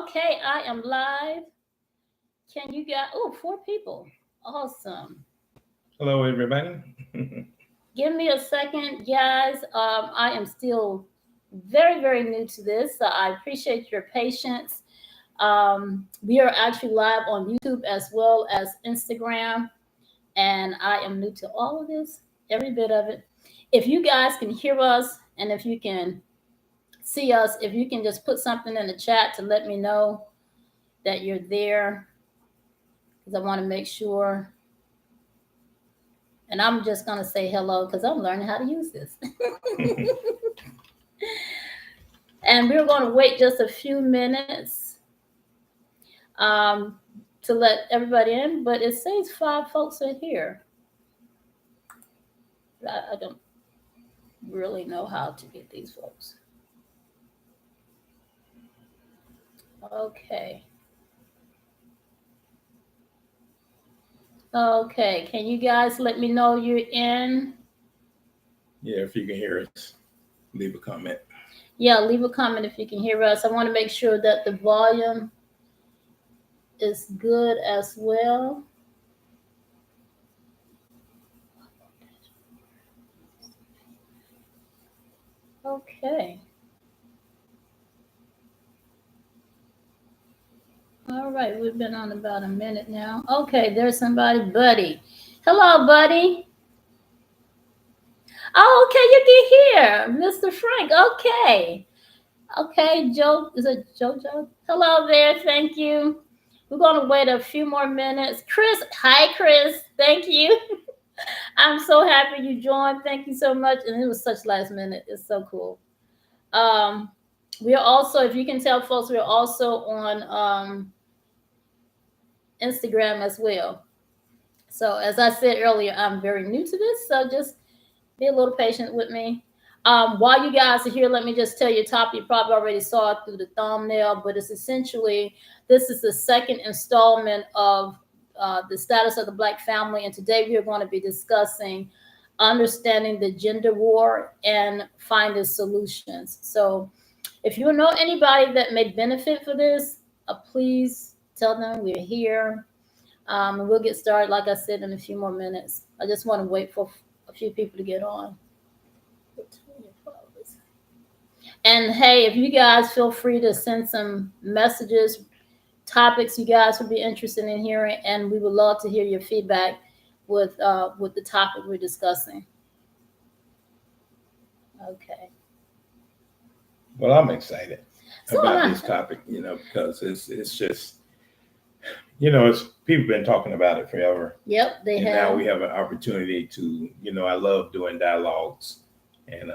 Okay, I am live. Can you guys? Oh, 4 people. Awesome. Hello, everybody. Give me a second, guys. I am still very, very new to this, so I appreciate your patience. We are actually live on YouTube as well as Instagram, and I am new to all of this, every bit of it. If you guys can hear us and if you can see us, if you can just put something in the chat to let me know that you're there, because I want to make sure. And I'm just going to say hello because I'm learning how to use this. And we're going to wait just a few minutes um, to let everybody in. But it says 5 folks are here. I don't really know how to get these folks. Okay. Okay. Can you guys let me know you're in? Yeah, if you can hear us, leave a comment. Yeah, leave a comment if you can hear us. I want to make sure that the volume is good as well. Okay. All right, we've been on about a minute now. Okay, there's somebody, Buddy. Hello, Buddy. Oh, okay, you can hear Mr. Frank. Okay. Okay, Joe, is it JoJo? Hello there, thank you. We're going to wait a few more minutes. Chris, hi, Chris. Thank you. I'm so happy you joined. Thank you so much. And it was such last minute. It's so cool. We are also, if you can tell folks, we're also on Instagram as well. So as I said earlier, I'm very new to this, so just be a little patient with me. While you guys are here, let me just tell you top. You probably already saw it through the thumbnail, but it's essentially, this is the second installment of the status of the Black family. And today we are going to be discussing understanding the gender war and finding solutions. So if you know anybody that may benefit for this, please tell them we're here. And we'll get started, like I said, in a few more minutes. I just want to wait for a few people to get on. And hey, if you guys feel free to send some messages, topics you guys would be interested in hearing, and we would love to hear your feedback with the topic we're discussing. Okay. Well, I'm excited about this topic, because it's just, it's people been talking about it forever. Yep, they and have. Now we have an opportunity to, I love doing dialogues and,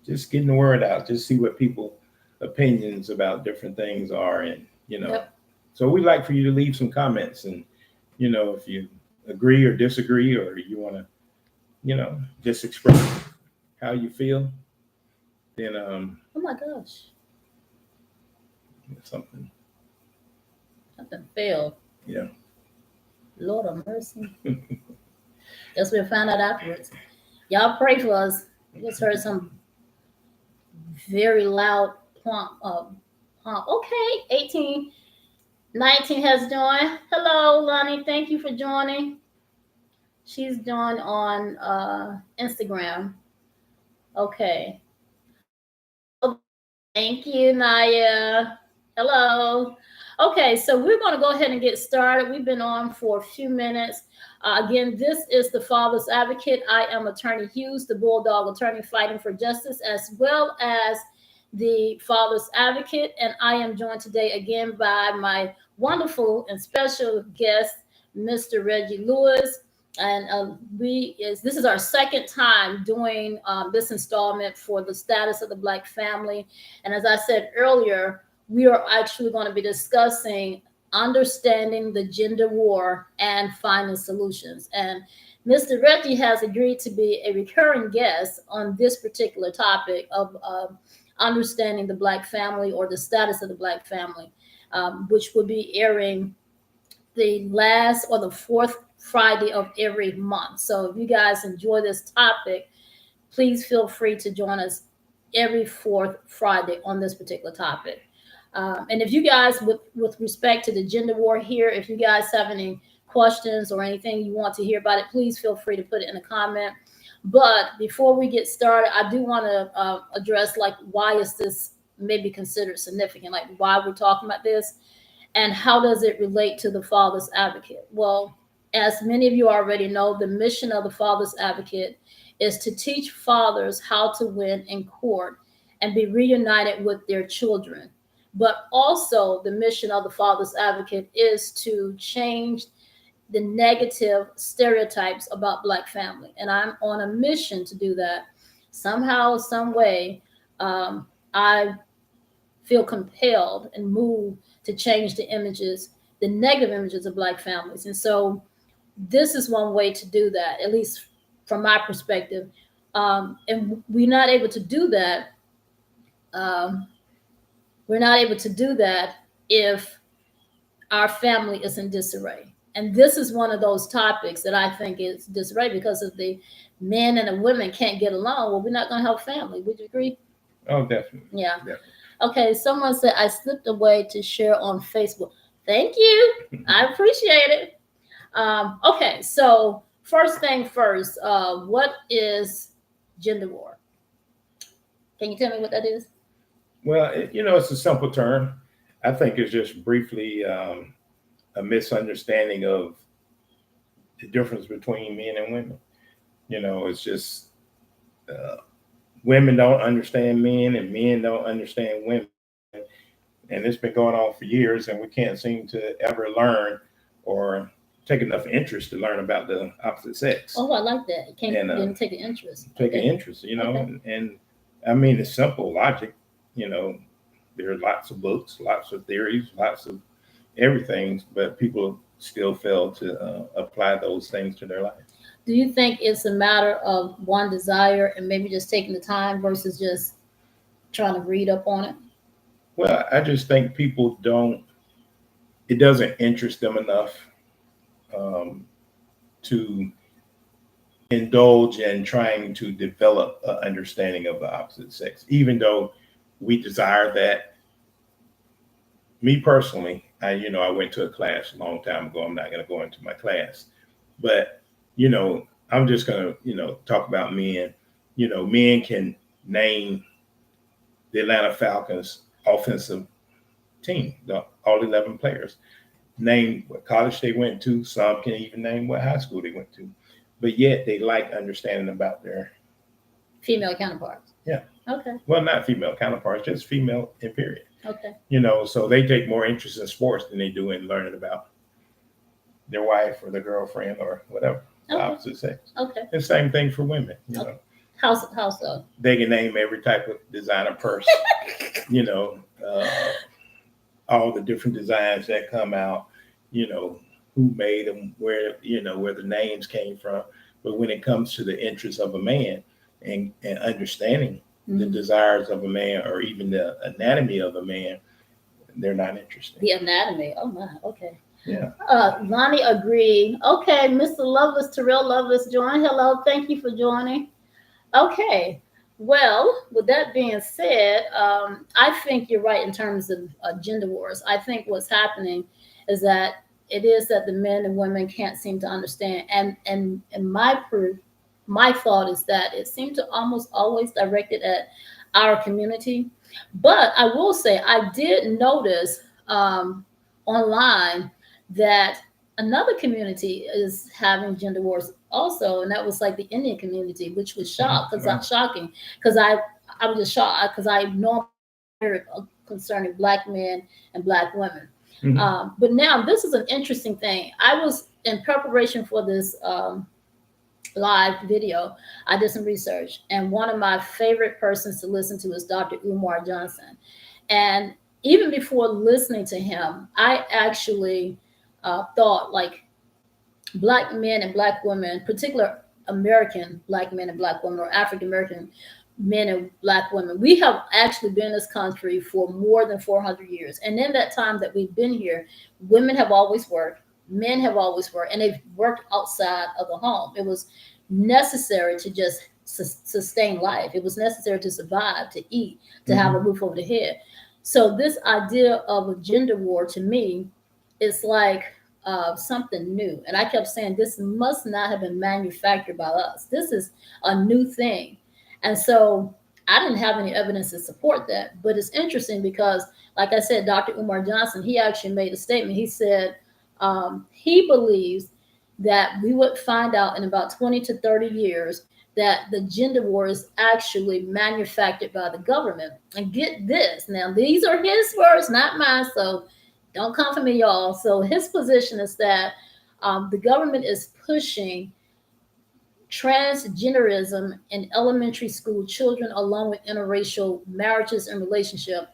just getting the word out, just see what people opinions about different things are. And, Yep. So we'd like for you to leave some comments and, if you agree or disagree, or you want to, just express how you feel, then, oh my gosh, something failed. Yeah. Lord of mercy. Guess we'll find out afterwards. Y'all pray for us. I just heard some very loud plump. Okay, 1819 has joined. Hello, Lonnie. Thank you for joining. She's joined on Instagram. Okay. Thank you, Naya. Hello. Okay, so we're going to go ahead and get started. We've been on for a few minutes. Again, this is the Father's Advocate. I am Attorney Hughes, the Bulldog attorney fighting for justice, as well as the Father's Advocate. And I am joined today again by my wonderful and special guest, Mr. Reggie Lewis. And this is our second time doing this installment for the status of the Black family. And as I said earlier, we are actually going to be discussing understanding the gender war and finding solutions. And Mr. Reggie has agreed to be a recurring guest on this particular topic of understanding the Black family, or the status of the Black family, which will be airing the last or the fourth Friday of every month. So if you guys enjoy this topic, please feel free to join us every fourth Friday on this particular topic. And if you guys, with respect to the gender war here, if you guys have any questions or anything you want to hear about it, please feel free to put it in a comment. But before we get started, I do want to address, like, why is this maybe considered significant? Like, why we're talking about this, and how does it relate to the Father's Advocate? Well, as many of you already know, the mission of the Father's Advocate is to teach fathers how to win in court and be reunited with their children. But also, the mission of the Father's Advocate is to change the negative stereotypes about Black family. And I'm on a mission to do that. Somehow, some way, I feel compelled and moved to change the images, the negative images of Black families. And so this is one way to do that, at least from my perspective. And we're not able to do that. We're not able to do that if our family is in disarray. And this is one of those topics that I think is disarray, because if the men and the women can't get along, well, we're not going to have a family. Would you agree? Oh, definitely. Yeah. Definitely. Okay, someone said I slipped away to share on Facebook. Thank you. I appreciate it. Okay, so first thing first, what is gender war? Can you tell me what that is? Well, it's a simple term. I think it's just briefly a misunderstanding of the difference between men and women. It's just women don't understand men and men don't understand women. And it's been going on for years, and we can't seem to ever learn or take enough interest to learn about the opposite sex. Oh, I like that. You didn't take an interest. Take an interest, Okay. and I mean, it's simple logic. There are lots of books, lots of theories, lots of everything, but people still fail to apply those things to their life. Do you think it's a matter of one desire and maybe just taking the time versus just trying to read up on it? Well, I just think people it doesn't interest them enough to indulge in trying to develop an understanding of the opposite sex, even though we desire that. Me personally, I went to a class a long time ago. I'm not going to go into my class, but I'm just going to talk about men. Men can name the Atlanta Falcons offensive team, all 11 players. Name what college they went to. Some can even name what high school they went to, but yet they like understanding about their female counterparts. Yeah. Okay. Well, not female counterparts, just female in period. Okay. So they take more interest in sports than they do in learning about their wife or their girlfriend or whatever, the opposite sex. Okay. The same thing for women. How so? They can name every type of designer purse. All the different designs that come out. Who made them, where the names came from. But when it comes to the interests of a man and understanding the desires of a man, or even the anatomy of a man, they're not interested. The anatomy. Oh my. Okay. Yeah. Lonnie agreed. Okay, Mr. Lovelace, Terrell Lovelace joined. Hello, thank you for joining. Okay. Well, with that being said, I think you're right in terms of gender wars. I think what's happening is that the men and women can't seem to understand. And my thought is that it seems to almost always directed at our community. But I will say, I did notice online that another community is having gender wars also, and that was like the Indian community, which was shocking because I was just shocked because I know concerning Black men and Black women. Mm-hmm. But now this is an interesting thing. I was in preparation for this live video. I did some research, and one of my favorite persons to listen to is Dr. Umar Johnson. And even before listening to him, I actually thought, like, Black men and Black women, particular American Black men and Black women, or African American men and Black women, we have actually been in this country for more than 400 years. And in that time that we've been here, women have always worked, men have always worked, and they've worked outside of the home. It was necessary to just sustain life. It was necessary to survive, to eat, to have a roof over the head. So this idea of a gender war to me is like something new. And I kept saying this must not have been manufactured by us. This is a new thing. And so I didn't have any evidence to support that. But it's interesting because, like I said, Dr. Umar Johnson, he actually made a statement. He said he believes that we would find out in about 20 to 30 years that the gender war is actually manufactured by the government. And get this, now these are his words, not mine, so don't come for me, y'all. So his position is that the government is pushing transgenderism in elementary school children along with interracial marriages and relationship,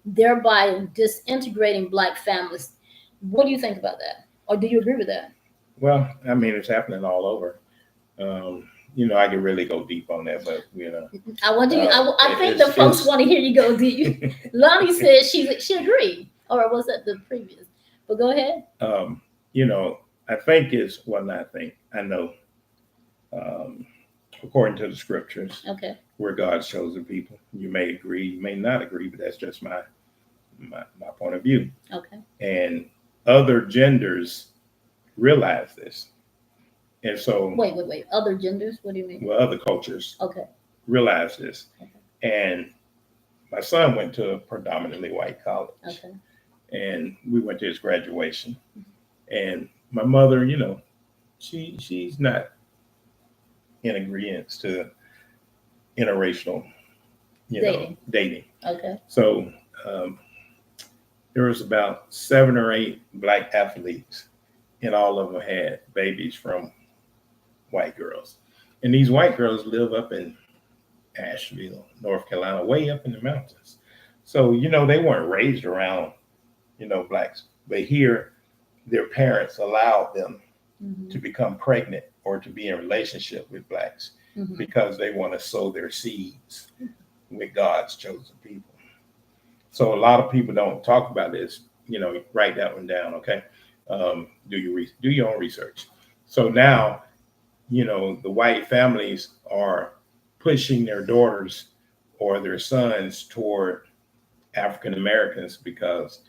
thereby disintegrating Black families. What do you think about that? Or do you agree with that? Well, I mean, it's happening all over. I can really go deep on that, but I want you. I think the folks want to hear you go deep. Lonnie said she agreed, or was that the previous? But go ahead. I think it's not think. I know, according to the scriptures, Okay. we're God's chosen people. You may agree, you may not agree, but that's just my point of view. Okay. And other genders realize this. And so wait. Other genders? What do you mean? Well, other cultures Okay. realize this. Okay. And my son went to a predominantly white college. Okay. And we went to his graduation. And my mother, she's not in agreement to interracial, dating. Okay. So there was about 7 or 8 Black athletes, and all of them had babies from white girls. And these white girls live up in Asheville, North Carolina, way up in the mountains. So, they weren't raised around, Blacks. But here, their parents allowed them to become pregnant or to be in relationship with Blacks because they want to sow their seeds with God's chosen people. So a lot of people don't talk about this, write that one down, okay? Do your own research. So now, the white families are pushing their daughters or their sons toward African Americans because,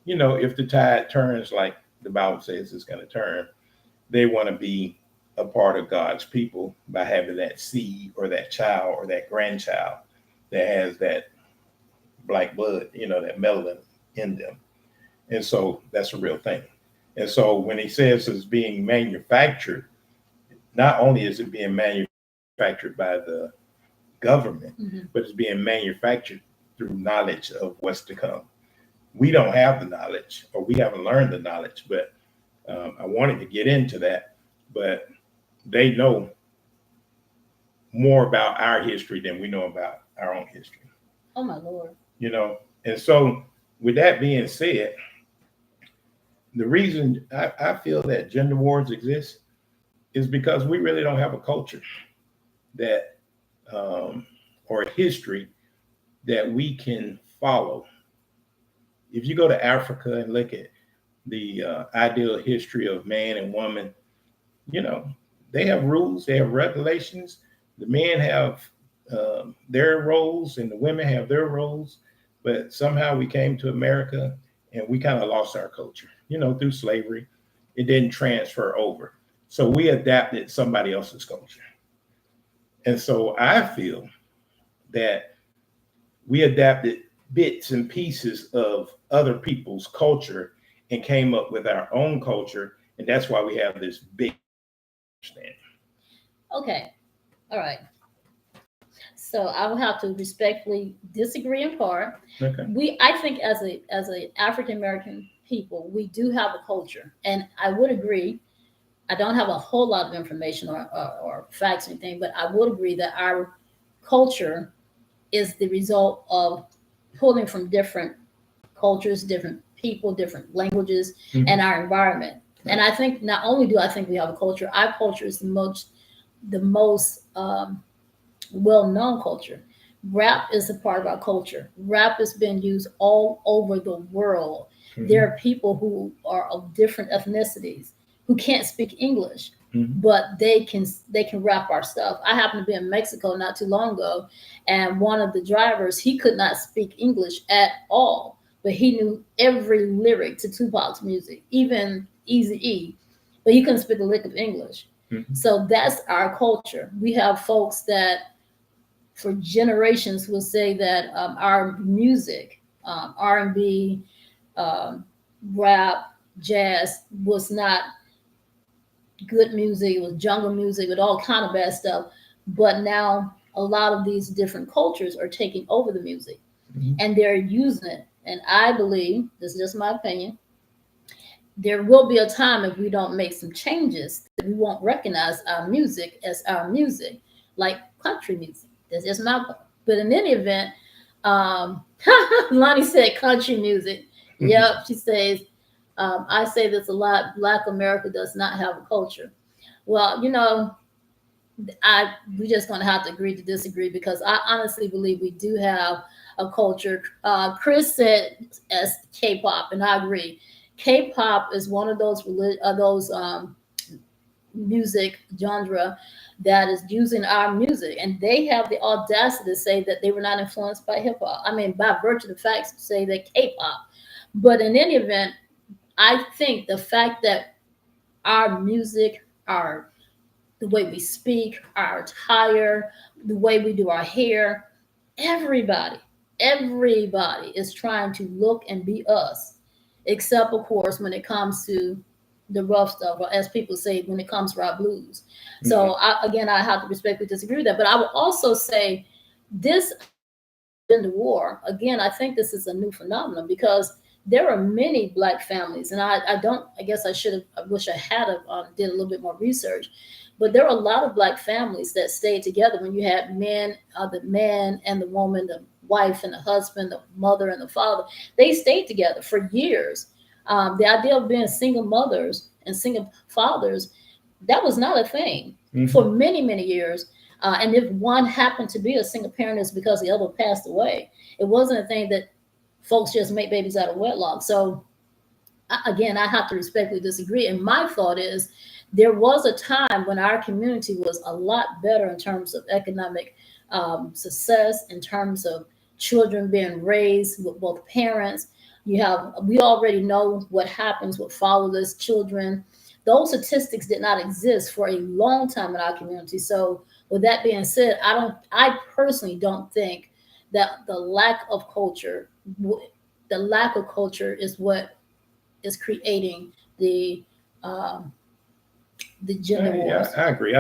if the tide turns like the Bible says it's going to turn, they want to be a part of God's people by having that seed or that child or that grandchild that has that Black blood, that melanin in them. And so that's a real thing. And so when he says it's being manufactured, not only is it being manufactured by the government, but it's being manufactured through knowledge of what's to come. We don't have the knowledge, or we haven't learned the knowledge, but I wanted to get into that. But they know more about our history than we know about our own history. Oh, my Lord. And so with that being said, the reason I feel that gender wars exist is because we really don't have a culture that, or a history that we can follow. If you go to Africa and look at the ideal history of man and woman, they have rules, they have regulations. The men have their roles and the women have their roles. But somehow we came to America and we kind of lost our culture, through slavery. It didn't transfer over. So we adapted somebody else's culture. And so I feel that we adapted bits and pieces of other people's culture and came up with our own culture. And that's why we have this big understanding. Okay. All right. So I will have to respectfully disagree in part. Okay. I think as a African American people, we do have a culture, and I would agree. I don't have a whole lot of information or facts or anything, but I would agree that our culture is the result of pulling from different cultures, different people, different languages, and our environment. And I think not only do I think we have a culture, our culture is the most well-known culture. Rap is a part of our culture. Rap has been used all over the world. There are people who are of different ethnicities who can't speak English, but they can rap our stuff. I happened to be in Mexico not too long ago, and one of the drivers, he could not speak English at all, but he knew every lyric to Tupac's music, even Easy E, but he couldn't speak a lick of English. So that's our culture. We have folks that for generations will say that our music, R&B, rap, jazz was not good music. It was jungle music with all kind of bad stuff. But now a lot of these different cultures are taking over the music, and they're using it. And I believe, this is just my opinion, there will be a time if we don't make some changes that we won't recognize our music as our music, like country music. That's just my point. But in any event, Lonnie said country music. Yep, she says, I say this a lot, Black America does not have a culture. Well, we're just going to have to agree to disagree, because I honestly believe we do have a culture. Chris said as K-pop, and I agree. K-pop is one of those music genre that is using our music, and they have the audacity to say that they were not influenced by hip hop. I mean, by virtue of the facts, say that K-pop. But in any event, I think the fact that our music, the way we speak, our attire, the way we do our hair, everybody is trying to look and be us, except of course when it comes to the rough stuff, or as people say, when it comes to our blues. So I have to respectfully disagree with that. But I would also say this gender war, again, I think this is a new phenomenon, because there are many Black families, and I wish I had did a little bit more research, but there are a lot of Black families that stayed together when you had the man and the woman, the wife and the husband, the mother and the father. They stayed together for years. The idea of being single mothers and single fathers, that was not a thing for many, many years. And if one happened to be a single parent, it's because the other passed away. It wasn't a thing that folks just make babies out of wedlock. So again, I have to respectfully disagree. And my thought is, there was a time when our community was a lot better in terms of economic success, in terms of children being raised with both parents. We already know what happens with fatherless children. Those statistics did not exist for a long time in our community. So with that being said, I personally don't think that the lack of culture is what is creating the gender wars. Yeah, I agree.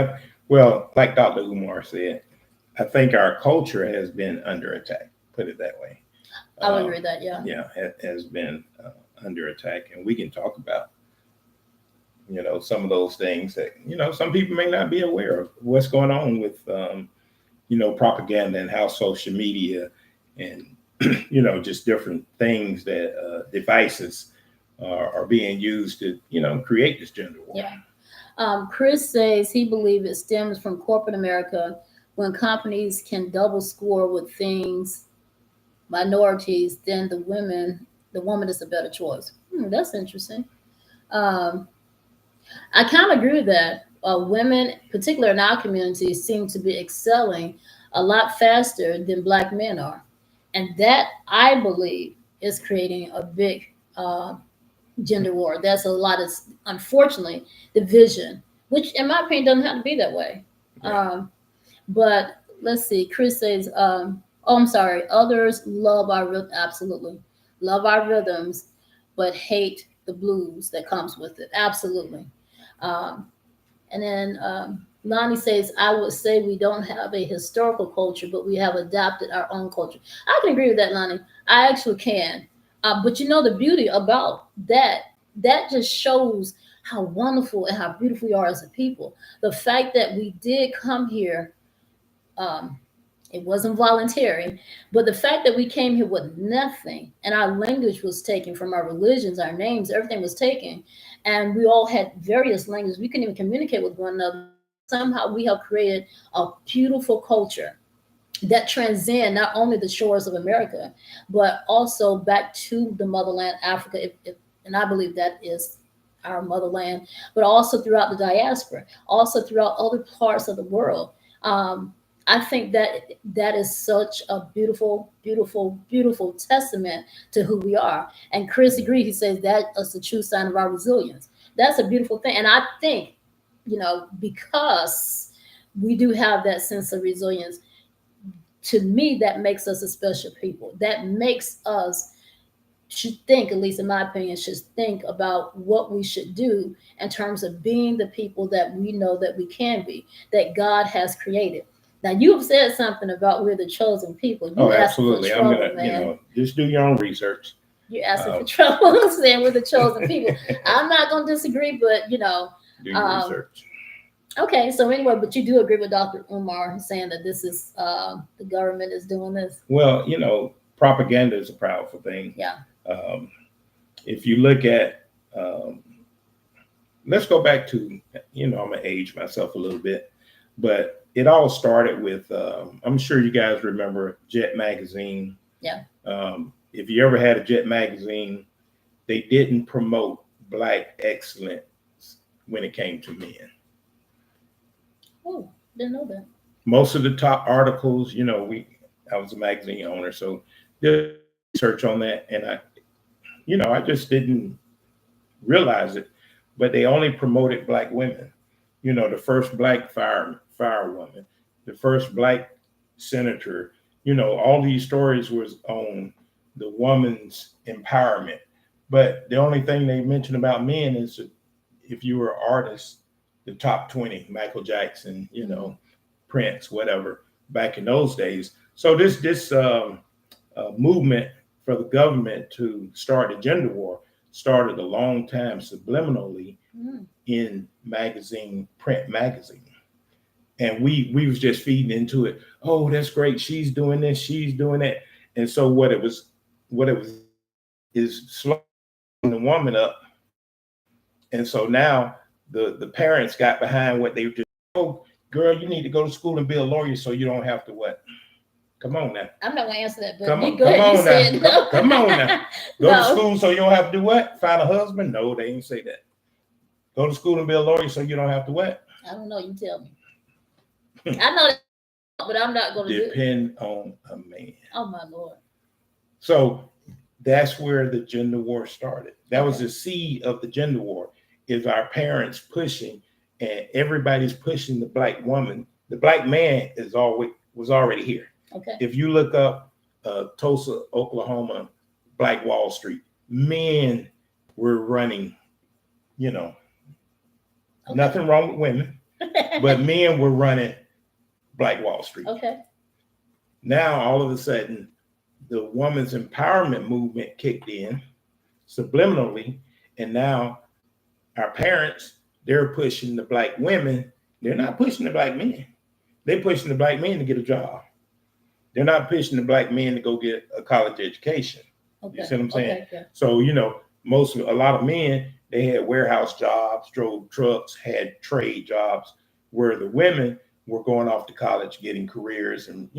Well, like Dr. Umar said, I think our culture has been under attack. Put it that way. I would agree with that. Yeah. Yeah, it has been under attack, and we can talk about some of those things that some people may not be aware of what's going on with propaganda and how social media and just different things that devices are being used to create this gender war. Yeah. Chris says he believes it stems from corporate America, when companies can double score with things minorities, then the woman is a better choice. That's interesting. I kind of agree with that. Women, particularly in our community, seem to be excelling a lot faster than Black men are. And that, I believe, is creating a big gender war. That's a lot of, unfortunately, division, which in my opinion doesn't have to be that way. Right. But let's see, Chris says, I'm sorry, others love our rhythm, absolutely. Love our rhythms, but hate the blues that comes with it. Absolutely. And then Lonnie says, I would say we don't have a historical culture, but we have adapted our own culture. I can agree with that, Lonnie. I actually can. But the beauty about that just shows how wonderful and how beautiful we are as a people. The fact that we did come here, it wasn't voluntary, but the fact that we came here with nothing, and our language was taken from our religions, our names, everything was taken, and we all had various languages. We couldn't even communicate with one another. Somehow we have created a beautiful culture that transcend not only the shores of America, but also back to the motherland, Africa. And I believe that is our motherland, but also throughout the diaspora, also throughout other parts of the world. I think that is such a beautiful, beautiful, beautiful testament to who we are. And Chris agrees. He says that is the true sign of our resilience. That's a beautiful thing. And I think, because we do have that sense of resilience, to me, that makes us a special people. That makes us should think, at least in my opinion, should think about what we should do in terms of being the people that we know that we can be, that God has created. Now, you've said something about we're the chosen people. You absolutely. For trouble, I'm gonna, man. Just do your own research. You're asking for trouble, saying we're the chosen people. I'm not going to disagree, but do your research. Okay, so anyway, but you do agree with Dr. Umar saying that this is the government is doing this? Well, propaganda is a powerful thing. Yeah. If you look at, let's go back to, I'm gonna age myself a little bit, but it all started with, I'm sure you guys remember Jet Magazine. Yeah. If you ever had a Jet Magazine, they didn't promote Black excellence when it came to men. Oh, didn't know that. Most of the top articles, I was a magazine owner, so did research on that, and I just didn't realize it, but they only promoted Black women. The first Black firewoman, the first Black senator. All these stories was on the woman's empowerment. But the only thing they mentioned about men is if you were an artist, the top 20, Michael Jackson, Prince, whatever, back in those days. So this movement for the government to start a gender war started a long time subliminally in print magazine. And we was just feeding into it. Oh, that's great. She's doing this. She's doing that. And so what it was is slowing the woman up. And so now the parents got behind what they were just, oh, girl, you need to go to school and be a lawyer so you don't have to what? Come on now. I'm not going to answer that, but come on now. Come on now. Go to school so you don't have to do what? Find a husband? No, they ain't say that. Go to school and be a lawyer so you don't have to what? I don't know. You tell me. I know that, but I'm not going to depend on a man. Oh, my Lord. So that's where the gender war started. That was the seed of the gender war, is our parents pushing, and everybody's pushing the Black woman. The Black man was already here. Okay. If you look up Tulsa, Oklahoma, Black Wall Street, men were running, nothing wrong with women, but men were running Black Wall Street. Okay. Now, all of a sudden, the woman's empowerment movement kicked in subliminally, and now our parents, they're pushing the Black women. They're not pushing the Black men. They're pushing the Black men to get a job. They're not pushing the Black men to go get a college education. Okay. You see what I'm saying? Okay, yeah. So, a lot of men, they had warehouse jobs, drove trucks, had trade jobs, where the women were going off to college, getting careers and,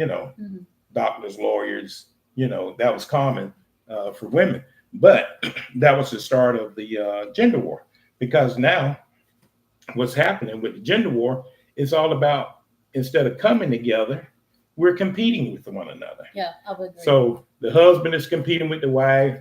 doctors, lawyers, that was common for women. But that was the start of the gender war, because now what's happening with the gender war is all about, instead of coming together, we're competing with one another. Yeah, I would agree. So the husband is competing with the wife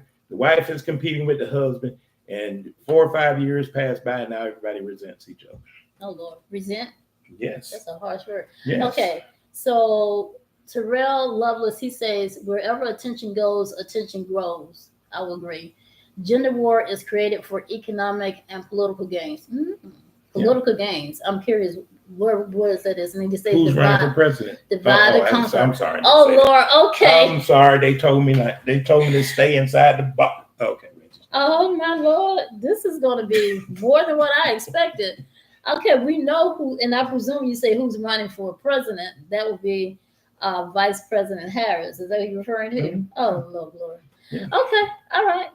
is competing with the husband, and 4 or 5 years pass by, and now everybody resents each other. Oh, Lord. Resent? Yes. That's a harsh word. Yes. Okay, so Terrell Lovelace, he says, wherever attention goes, attention grows. I will agree. Gender war is created for economic and political gains. Mm-hmm. Political gains. I'm curious, where is that? And you say who's running for president? I'm sorry. Oh, Lord. Okay. I'm sorry. They told me to stay inside the box. Okay. Oh, my Lord. This is going to be more than what I expected. Okay, we know who, and I presume you say who's running for president. That would be Vice President Harris. Is that what you're referring to? Mm-hmm. Oh, Lord. Yeah. Okay, all right.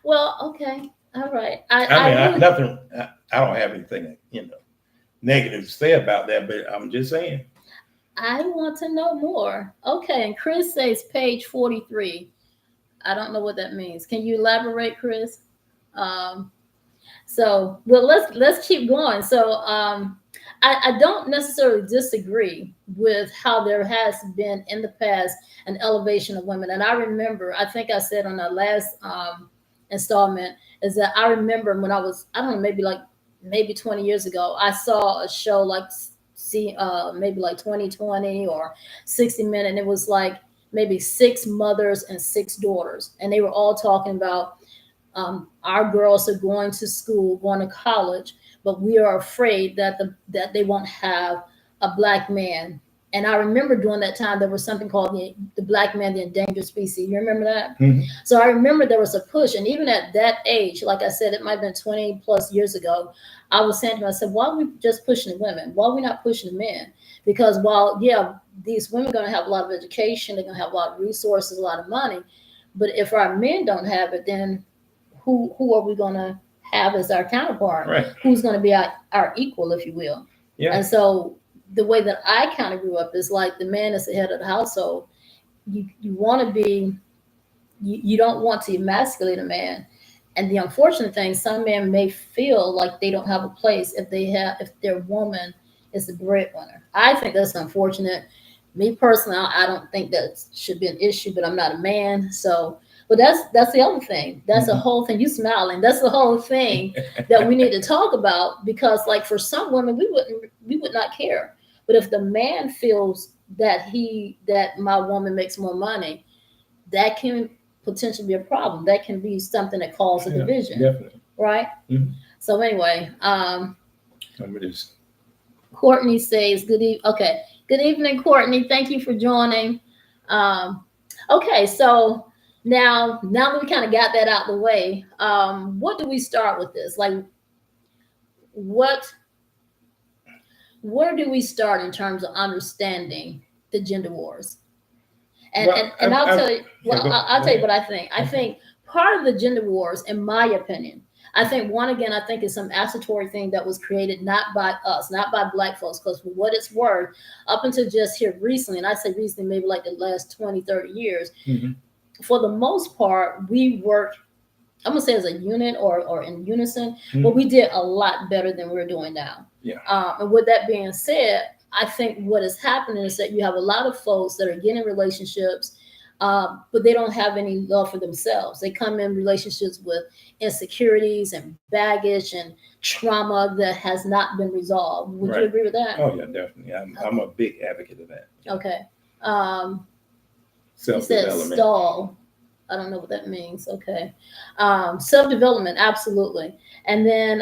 Well, okay, all right. I don't have anything, negative to say about that, but I'm just saying. I want to know more. Okay, and Chris says page 43. I don't know what that means. Can you elaborate, Chris? So, well, let's keep going. So, I don't necessarily disagree with how there has been in the past an elevation of women. And I remember, I think I said on the last installment, is that I remember when I was, I don't know, maybe 20 years ago, I saw a show like maybe like 2020 or 60 Minutes, and it was like maybe six mothers and six daughters, and they were all talking about our girls are going to school, going to college, but we are afraid that that they won't have a black man. And I remember during that time there was something called the black man, the endangered species. You remember that? Mhm. So I remember there was a push, and even at that age, like I said, it might have been 20 plus years ago. I was saying to myself, why are we just pushing the women? Why are we not pushing the men? Because while yeah, these women are going to have a lot of education, they're going to have a lot of resources, a lot of money, but if our men don't have it, then who are we going to have as our counterpart? Right. Who's going to be our equal, if you will? Yeah. And so the way that I kind of grew up is like the man is the head of the household. You want to be, you don't want to emasculate a man. And the unfortunate thing, some men may feel like they don't have a place if their woman is the breadwinner. I think that's unfortunate. Me personally, I don't think that should be an issue, but I'm not a man, so. But that's the other thing. That's the whole thing. You smiling. That's the whole thing that we need to talk about, because, like, for some women, we would not care. But if the man feels that my woman makes more money, that can potentially be a problem. That can be something that causes a division, Definitely. right? Mhm. So anyway, Just Courtney says okay, good evening, Courtney. Thank you for joining. Okay, so now that we kind of got that out of the way, what do we start with this? Like, where do we start in terms of understanding the gender wars? And Well, and I'll tell you. yeah, Well, I'll tell you what I think. I think part of the gender wars, in my opinion, I think I think is some accessory thing that was created not by us, not by Black folks, because for what it's worth, up until just here recently, and I say recently, maybe like the last 20, 30 years, Mhm. for the most part, we work, I'm gonna say as a unit or in unison, Mhm. but we did a lot better than we're doing now. Yeah. And with that being said, I think what is happening is that you have a lot of folks that are getting relationships, but they don't have any love for themselves. They come in relationships with insecurities and baggage and trauma that has not been resolved. Would you Right. agree with that? Oh yeah, definitely. I'm a big advocate of that. Okay. You said Self-development. stall. I don't know what that means. Okay. Self-development, absolutely. And then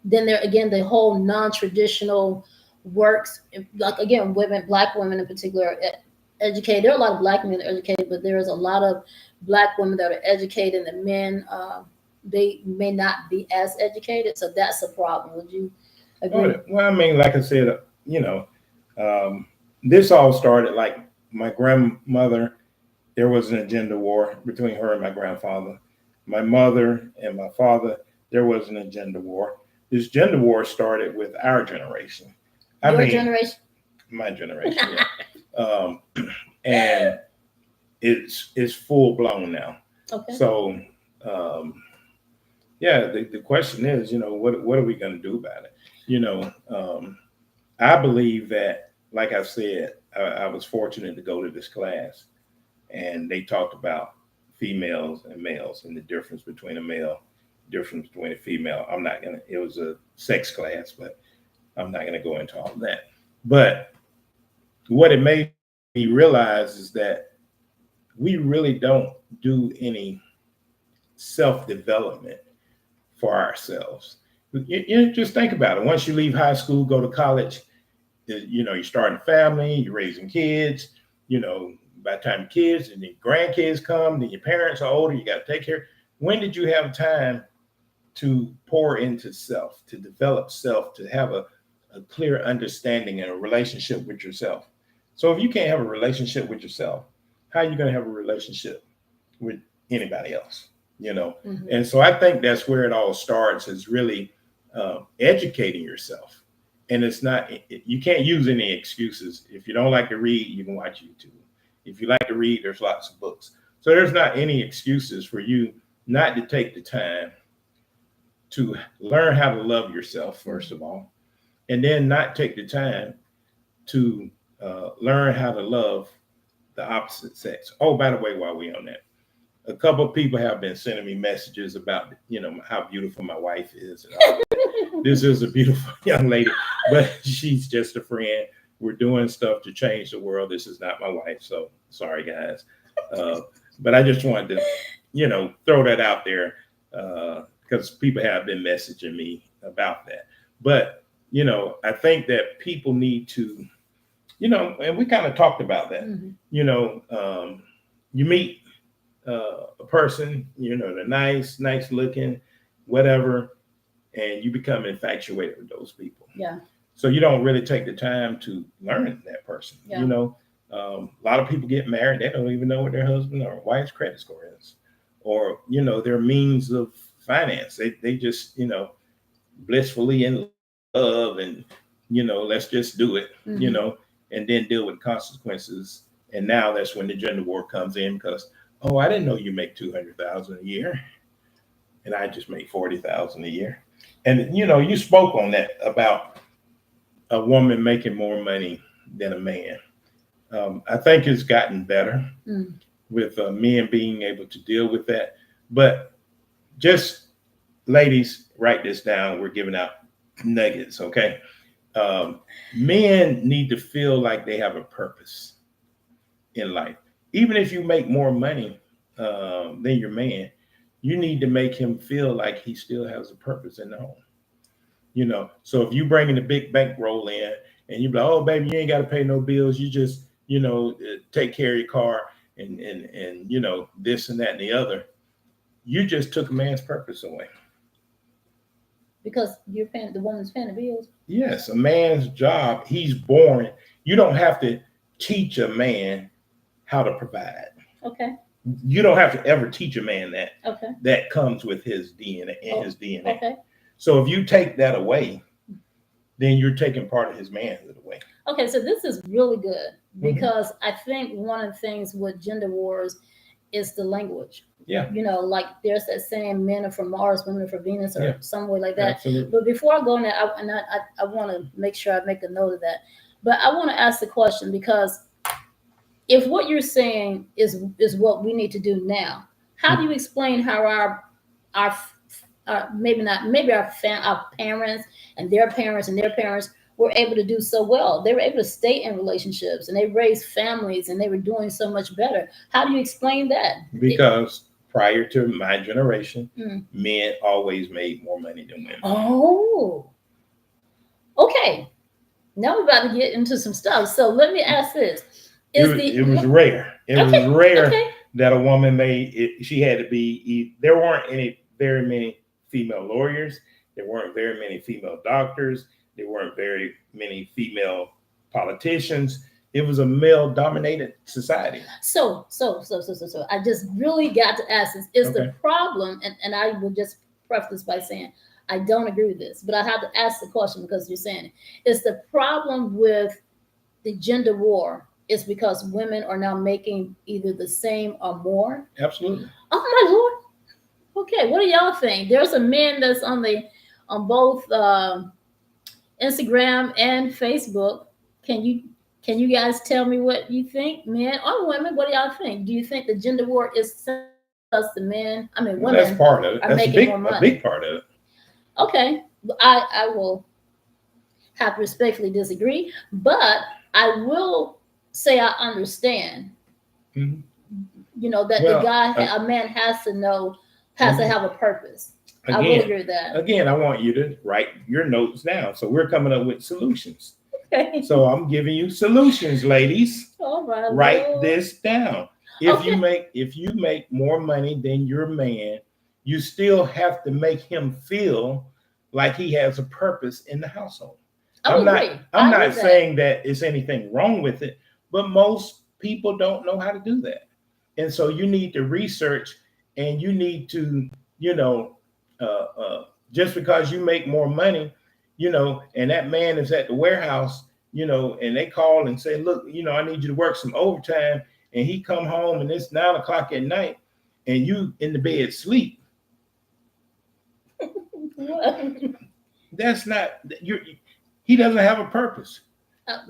there again, the whole non-traditional works, like again, Black women in particular, educated. There are a lot of Black men that are educated, but there is a lot of Black women that are educated, and the men, they may not be as educated. So that's a problem. Would you agree? Well, I mean, like I said, this all started like my grandmother. There was an agenda war between her and my grandfather. My mother and my father, there was an agenda war. This gender war started with our generation. Your generation? My generation, yeah. And it's full blown now. Okay. So, yeah, the question is, what are we going to do about it? I believe that, like I said, I was fortunate to go to this class, and they talked about females and males and the difference between a male, difference between a female. It was a sex class, but I'm not going to go into all of that. But what it made me realize is that we really don't do any self-development for ourselves. You just think about it. Once you leave high school, go to college, you're starting a family, you're raising kids, by the time kids and the grandkids come, then your parents are older, you got to take care. When did you have time to pour into self, to develop self, to have a clear understanding and a relationship with yourself? So if you can't have a relationship with yourself, how are you going to have a relationship with anybody else? Mm-hmm. And so I think that's where it all starts, is really educating yourself. And it's not, you can't use any excuses. If you don't like to read, you can watch YouTube. If you like to read, there's lots of books. So there's not any excuses for you not to take the time to learn how to love yourself, first of all, and then not take the time to learn how to love the opposite sex. Oh, by the way, while we're on that, a couple of people have been sending me messages about, how beautiful my wife is. And all that. This is a beautiful young lady, but she's just a friend. We're doing stuff to change the world. This is not my wife, so sorry, guys. But I just wanted to, throw that out there because people have been messaging me about that. But, I think that people need to, and we kind of talked about that. Mm-hmm. You meet a person, they're nice looking, whatever, and you become infatuated with those people. Yeah. So you don't really take the time to learn that person. Yeah. A lot of people get married, they don't even know what their husband or wife's credit score is, or their means of finance. They just blissfully in love, and let's just do it. Mm-hmm. And then deal with consequences. And now that's when the gender war comes in, because I didn't know you make $200,000 a year, and I just make $40,000 a year. And you spoke on that about a woman making more money than a man. I think it's gotten better with men being able to deal with that. But just ladies, write this down. We're giving out nuggets, okay? Men need to feel like they have a purpose in life. Even if you make more money than your man, you need to make him feel like he still has a purpose in the home. So if you bring in a big bankroll in and you be like, oh, baby, you ain't got to pay no bills. You just, take care of your car and this and that and the other. You just took a man's purpose away. Because the woman's paying the bills. Yes, a man's job, he's born. You don't have to teach a man how to provide. Okay. You don't have to ever teach a man that. Okay. That comes with his DNA his DNA. Okay. So if you take that away, then you're taking part of his manhood away. Okay, so this is really good because I think one of the things with gender wars is the language. Yeah. Like there's that saying, men are from Mars, women are from Venus, or some way like that. Absolutely. But before I go in there, I want to make sure I make a note of that. But I want to ask the question, because if what you're saying is what we need to do now, how do you explain how our parents and their parents were able to do so well? They were able to stay in relationships and they raised families and they were doing so much better. How do you explain that? Because prior to my generation, men always made more money than women. Oh, okay. Now we're about to get into some stuff. So let me ask this. It was rare. It was rare that a woman made it. She had to be, there weren't very many female lawyers. There weren't very many female doctors. There weren't very many female politicians. It was a male-dominated society. So I just really got to ask this. Is the problem, and I will just preface this by saying, I don't agree with this, but I have to ask the question because you're saying it. Is the problem with the gender war is because women are now making either the same or more? Absolutely. Oh my Lord. Okay, what do y'all think? There's a man that's on both Instagram and Facebook. Can you guys tell me what you think, men or women? What do y'all think? Do you think the gender war is because women that's part of it. Are making more money? A big part of it. Okay, I will have to respectfully disagree, but I will say I understand. Mm-hmm. That a man has to have a purpose. Again, I will agree with that. Again, I want you to write your notes down. So we're coming up with solutions. Okay. So I'm giving you solutions, ladies. All right. Write this down. If you make more money than your man, you still have to make him feel like he has a purpose in the household. I'm not saying that it's anything wrong with it, but most people don't know how to do that. And so you need to research, and you need to, just because you make more money, and that man is at the warehouse, and they call and say, look, I need you to work some overtime, and he come home and it's 9:00 at night and you in the bed sleep. That's not he doesn't have a purpose.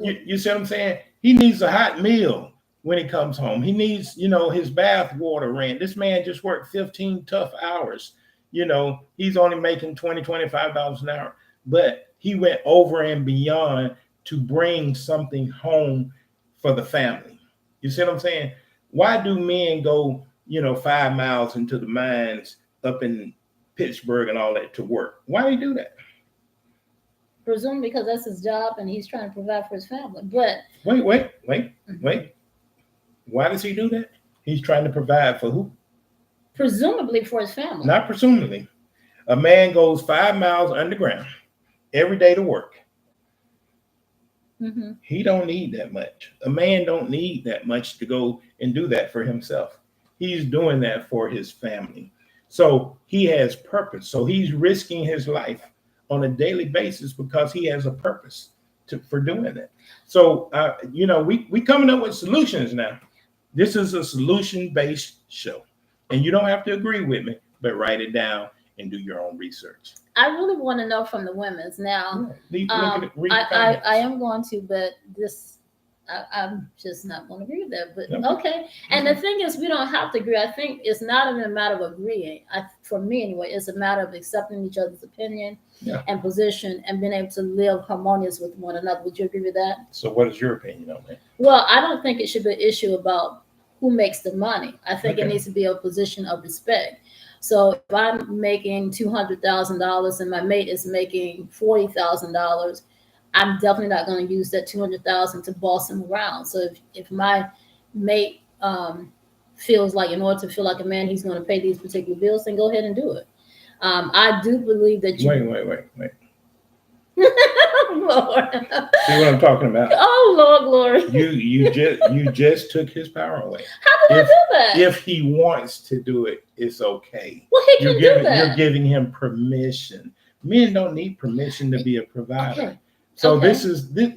You see what I'm saying? He needs a hot meal when he comes home. He needs, his bath water ran. This man just worked 15 tough hours. He's only making $20, $25 an hour, but he went over and beyond to bring something home for the family. You see what I'm saying? Why do men go, 5 miles into the mines up in Pittsburgh and all that to work? Why do he do that? Presumably because that's his job and he's trying to provide for his family. But wait. Why does he do that? He's trying to provide for who? Presumably for his family. Not presumably. A man goes 5 miles underground every day to work. Mm-hmm. He don't need that much. A man don't need that much to go and do that for himself. He's doing that for his family. So he has purpose. So he's risking his life on a daily basis because he has a purpose for doing it. So, we coming up with solutions now. This is a solution-based show. And you don't have to agree with me, but write it down and do your own research. I really want to know from the women's now. Read I am going to, but I'm just not going to agree with that. But okay. And the thing is, we don't have to agree. I think it's not even a matter of agreeing. For me anyway, it's a matter of accepting each other's opinion and position and being able to live harmonious with one another. Would you agree with that? So what is your opinion on that? Well, I don't think it should be an issue about who makes the money. I think it needs to be a position of respect. So if I'm making $200,000 and my mate is making $40,000, I'm definitely not going to use that $200,000 to boss him around. So if my mate feels like in order to feel like a man, he's going to pay these particular bills, then go ahead and do it. I do believe that you. Wait. Lord. See what I'm talking about? Oh Lord, glory. You just took his power away. How did I do that? If he wants to do it, it's okay. Well, he can do that. You're giving him permission. Men don't need permission to be a provider. Okay. So this is good.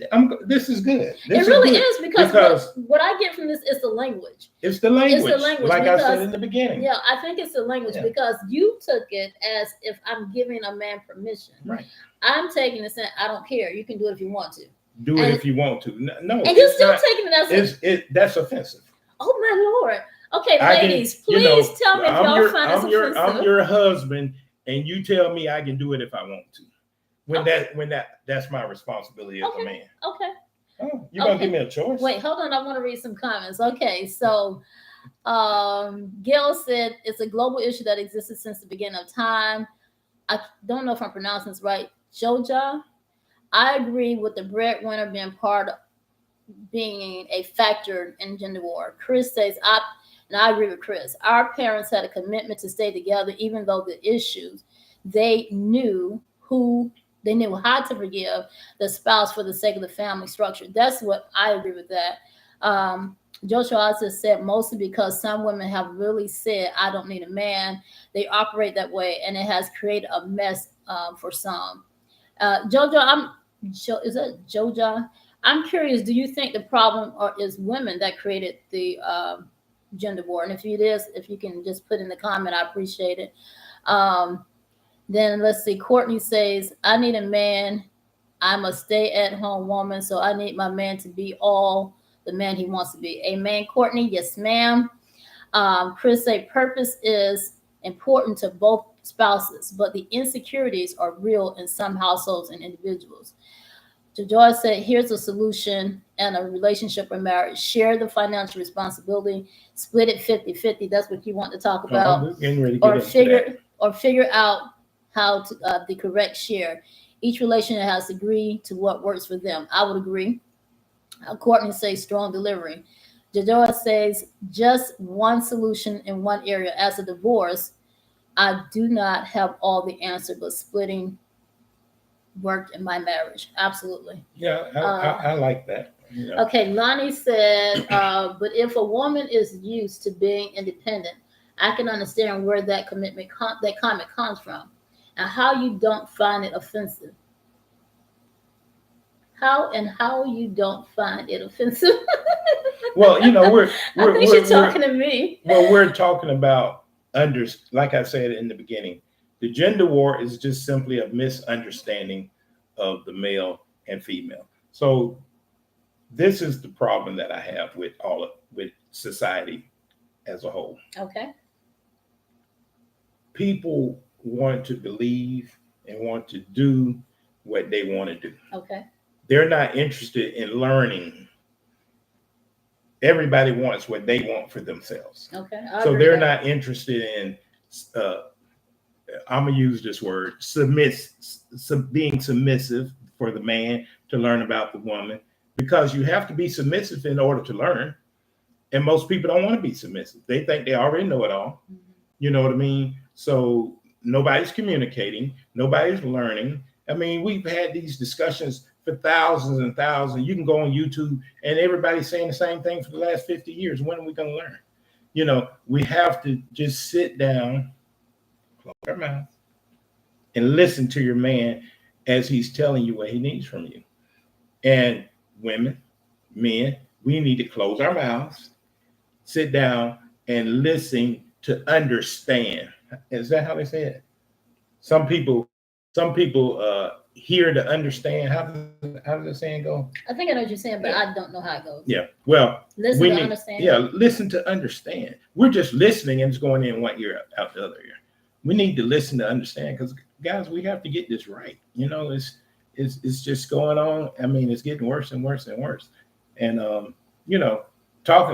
It really is because what I get from this is the language. It's the language. Like I said in the beginning. Yeah, I think it's the language because you took it as if I'm giving a man permission. Right. I'm taking it saying I don't care. You can do it if you want to. Do it if you want to. No. And you're still taking it as that's offensive. Oh my Lord. Okay, ladies, please tell me if y'all find this offensive. I'm your husband, and you tell me I can do it if I want to. That's my responsibility as a man. Okay. Oh, you're gonna give me a choice? Wait, hold on. I want to read some comments. Okay, so Gail said it's a global issue that existed since the beginning of time. I don't know if I'm pronouncing this right. Joja, I agree with the breadwinner being a factor in gender war. Chris says, and I agree with Chris. Our parents had a commitment to stay together, even though the issues they knew how to forgive the spouse for the sake of the family structure. That's what I agree with that. Joshua also said mostly because some women have really said, I don't need a man. They operate that way, and it has created a mess for some. Jojo, is that Joja? I'm curious, do you think the problem is women that created the gender war? And if it is, if you can just put in the comment, I appreciate it. Then let's see, Courtney says, I need a man. I'm a stay-at-home woman, so I need my man to be all the man he wants to be. Amen, Courtney. Yes, ma'am. Chris say purpose is important to both spouses, but the insecurities are real in some households and individuals. Joy said, here's a solution in a relationship or marriage. Share the financial responsibility, split it 50-50. That's what you want to talk about. Or figure out how to the correct share. Each relationship has to agree to what works for them. I would agree. Courtney says strong delivery. Jojoa says just one solution in one area. As a divorce, I do not have all the answer, but splitting worked in my marriage. Absolutely. Yeah, I like that. Yeah. Okay, Lonnie said, but if a woman is used to being independent, I can understand where that comment comes from, and how you don't find it offensive. How you don't find it offensive? Well, we're I think you're talking to me. Well, we're talking about like I said in the beginning, The gender war is just simply a misunderstanding of the male and female. So this is the problem that I have with with society as a whole. Okay. People want to believe and want to do what they want to do. Okay. They're not interested in learning. Everybody wants what they want for themselves. Okay. So they're not interested in, I'm going to use this word, being submissive for the man to learn about the woman, because you have to be submissive in order to learn. And most people don't want to be submissive. They think they already know it all. Mm-hmm. You know what I mean? So nobody's communicating. Nobody's learning. I mean, we've had these discussions for thousands and thousands. You can go on YouTube and everybody's saying the same thing for the last 50 years. When are we going to learn? You know, we have to just sit down, close our mouth, and listen to your man as he's telling you what he needs from you. And women, men, we need to close our mouths, sit down, and listen to understand. Is that how they say it? Some people hear to understand. How does the saying go? I think I know what you're saying, but I don't know how it goes. Yeah. Well, listen to understand. Yeah, listen to understand. We're just listening and it's going in one ear out the other ear. We need to listen to understand, because guys, we have to get this right. You know, it's just going on. I mean, it's getting worse and worse and worse. And you know,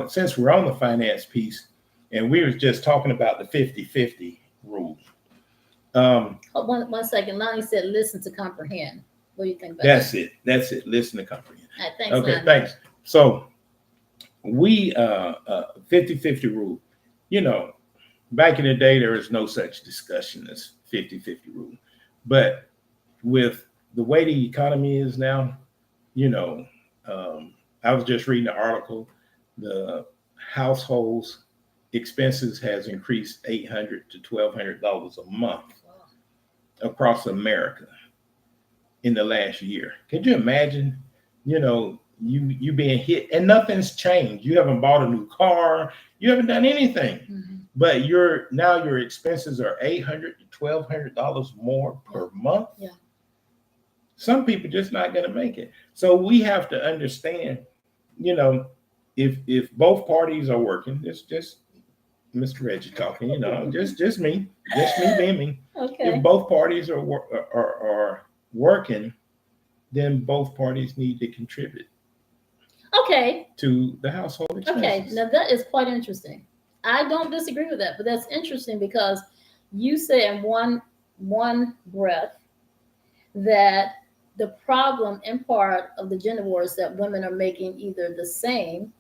since we're on the finance piece, and we were just talking about the 50-50 rule. One second. Lonnie said, listen to comprehend. What do you think about that? That's it. Listen to comprehend. All right, thanks, okay, Lonnie. Thanks. So we 50-50 rule, you know, back in the day, there was no such discussion as 50-50 rule. But with the way the economy is now, you know, I was just reading an article, the households expenses has increased $800 to $1,200 a month across America in the last year. Could you imagine, you know, you being hit and nothing's changed? You haven't bought a new car, you haven't done anything, but your expenses are $800 to $1,200 more per month. Yeah. Some people just not going to make it. So we have to understand, you know, if both parties are working, it's just Mr. Reggie talking, you know, just me being me. Okay. If both parties are working, then both parties need to contribute. Okay. To the household expenses. Okay, now that is quite interesting. I don't disagree with that, but that's interesting because you say in one breath that the problem in part of the gender war is that women are making either the same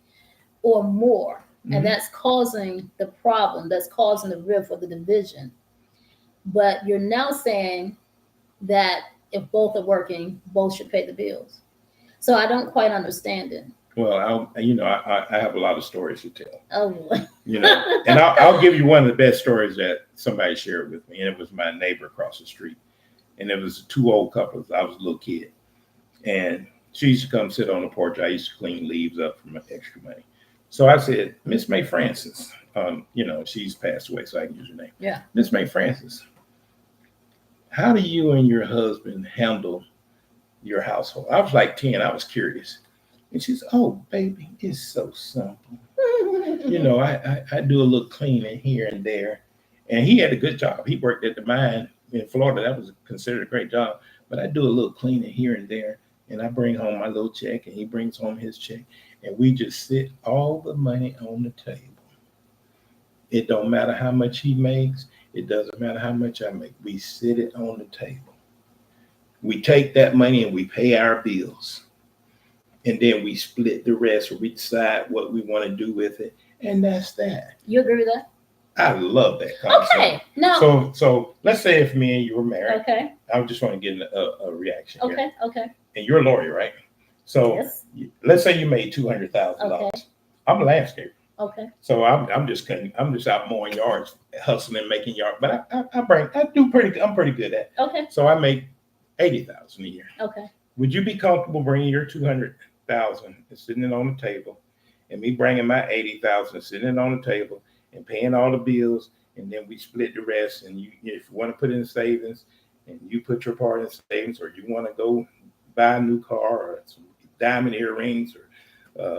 or more. And that's causing the problem, that's causing the rift or the division. But you're now saying that if both are working, both should pay the bills. So I don't quite understand it. Well, I have a lot of stories to tell. Oh, boy. You know, and I'll give you one of the best stories that somebody shared with me. And it was my neighbor across the street. And it was two old couples. I was a little kid. And she used to come sit on the porch. I used to clean leaves up for my extra money. So I said, Miss May Francis, you know, she's passed away, so I can use her name. Yeah. Miss May Francis, how do you and your husband handle your household? I was like 10. I was curious. And she said, oh, baby, it's so simple. You know, I do a little cleaning here and there. And he had a good job. He worked at the mine in Florida. That was considered a great job. But I do a little cleaning here and there. And I bring home my little check and he brings home his check. And we just sit all the money on the table. It don't matter how much he makes. It doesn't matter how much I make. We sit it on the table. We take that money and we pay our bills. And then we split the rest, or we decide what we want to do with it. And that's that. You agree with that? I love that concept. Okay. No. So let's say if me and you were married. Okay. I just want to get a reaction. Okay. Here. Okay. And you're a lawyer, right? So yes. Let's say you made $200,000. Okay. I'm a landscaper. Okay. So I'm just out mowing yards, hustling, making yard. But I'm pretty good at it. Okay. So I make $80,000 a year. Okay. Would you be comfortable bringing your $200,000 and sitting it on the table, and me bringing my $80,000 and sitting it on the table and paying all the bills and then we split the rest. And you, if you want to put in savings, and you put your part in savings, or you want to go buy a new car or some diamond earrings or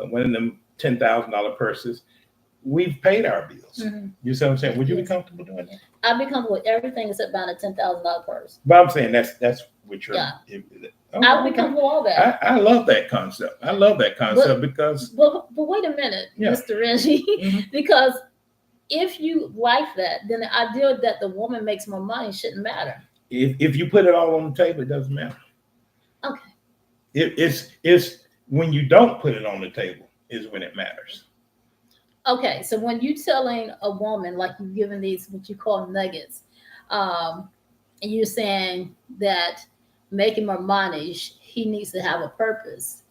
one of them $10,000 purses, we've paid our bills. Mm-hmm. You see what I'm saying? Would you be Yes. comfortable doing that? I'd be comfortable with everything except buying a $10,000 purse. But I'm saying that's what you're. Yeah. Oh, I'd be okay. comfortable with all that. I love that concept. I love that concept because But wait a minute, Yeah. Mr. Reggie, Mhm. because if you like that, then the idea that the woman makes more money shouldn't matter. if you put it all on the table, it doesn't matter. Okay. It's when you don't put it on the table is when it matters. Okay, so when you're telling a woman, like you're giving these what you call nuggets, and you're saying that making more money, he needs to have a purpose.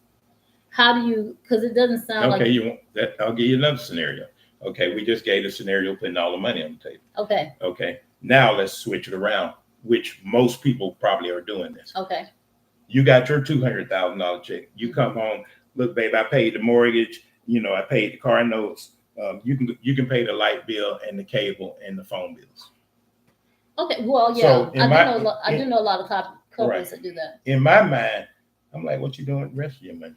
How do you? Because it doesn't sound Okay, like. you want that? I'll give you another scenario. Okay, we just gave the scenario putting all the money on the table. Okay. Okay, now let's switch it around, which most people probably are doing this. Okay. You got your $200,000 check. You come home, look, babe, I paid the mortgage. You know, I paid the car notes. You can pay the light bill and the cable and the phone bills. Okay. Well, yeah, So, I do know a lot of couples Right. that do that. In my mind, I'm like, what you doing with the rest of your money?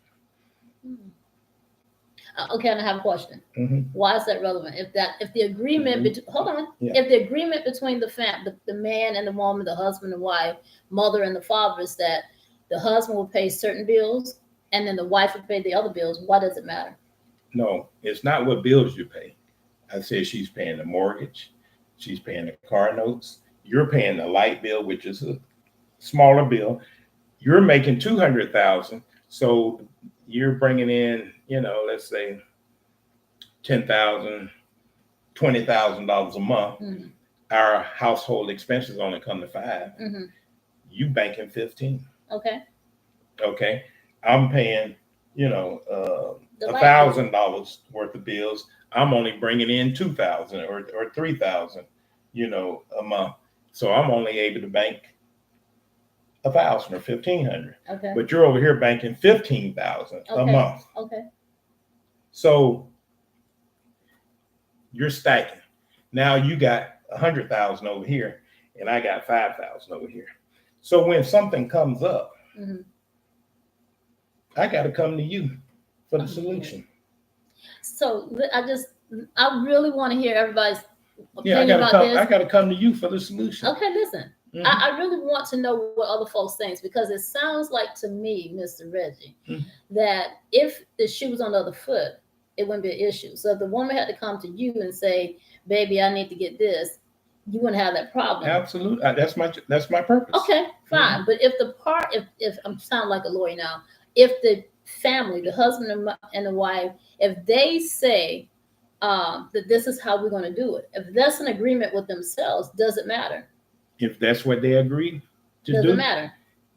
Okay, and I have a question. Mm-hmm. Why is that relevant? If the agreement hold on, Yeah. if the agreement between the man and the woman, the husband and wife, mother and the father is that the husband will pay certain bills and then the wife will pay the other bills, why does it matter? No, it's not what bills you pay. I said she's paying the mortgage, she's paying the car notes, you're paying the light bill, which is a smaller bill. You're making $200,000, so you're bringing in, let's say $10,000, $20,000 a month. Mm-hmm. Our household expenses only come to $5,000. Mm-hmm. You banking $15,000. Okay. Okay, I'm paying, The light bill. $1,000 worth of bills. I'm only bringing in $2,000 or $3,000, a month. So I'm only able to bank $1,000 or $1,500. Okay. But you're over here banking $15,000 a Okay. month. Okay. So you're stacking. Now you got 100,000 over here, and I got 5,000 over here. So when something comes up, Mm-hmm. I got to come to you for the solution. So I really want to hear everybody's Yeah, opinion about this. I got to come to you for the solution. Okay, listen. Mhm. I really want to know what other folks think because it sounds like to me, Mr. Reggie, Mhm. that if the shoe was on the other foot, it wouldn't be an issue. So if the woman had to come to you and say, "Baby, I need to get this," you wouldn't have that problem. Absolutely, that's my purpose. Okay, fine. But if if I'm sounding like a lawyer now, if the family, the husband and the wife, if they say that this is how we're going to do it, if that's an agreement with themselves, does it matter? If that's what they agreed to Does do, it matter?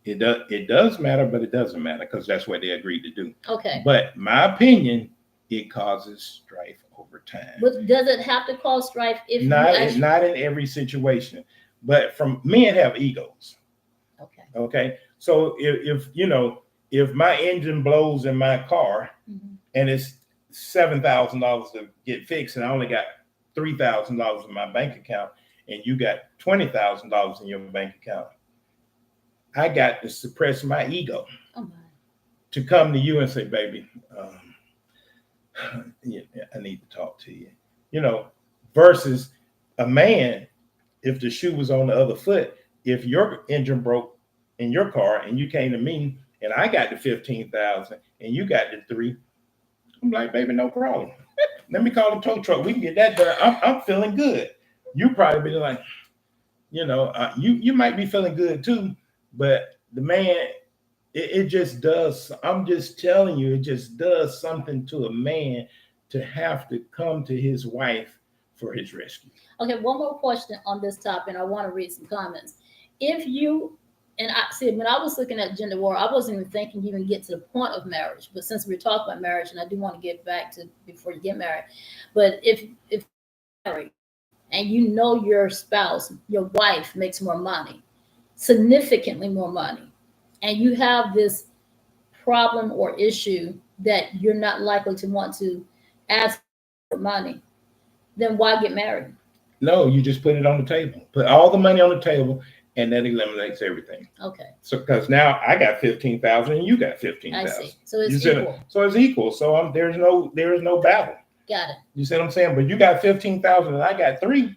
It does matter, but it doesn't matter because that's what they agreed to do. Okay. But my opinion, it causes strife over time. But does it have to cause strife if not in every situation, but from men have egos. Okay. Okay. So if my engine blows in my car and it's $7,000 to get fixed, and I only got $3,000 in my bank account, and you got $20,000 in your bank account, I got to suppress my ego to come to you and say, "Baby, I need to talk to you." Versus a man, if the shoe was on the other foot, if your engine broke in your car and you came to me and I got the 15,000 and you got the 3, I'm like, "Baby, no problem. Let me call the tow truck. We can get that done. I'm feeling good." You probably be like, you might be feeling good too, but the man, it just does. I'm just telling you, it just does something to a man to have to come to his wife for his rescue. Okay, one more question on this topic, and I want to read some comments. If you and I see, when I was looking at gender war, I wasn't even thinking you even get to the point of marriage. But since we're talking about marriage, and I do want to get back to before you get married, but if you're married and you know your spouse, your wife makes more money, significantly more money, and you have this problem or issue that you're not likely to want to ask for money, then why get married? No, you just put it on the table. Put all the money on the table, and that eliminates everything. Okay, So because now I got 15,000 and you got I 15,000. see. So it's You said equal. so it's equal. So there is no battle. Got it. You see what I'm saying? But you got 15,000 and I got 3.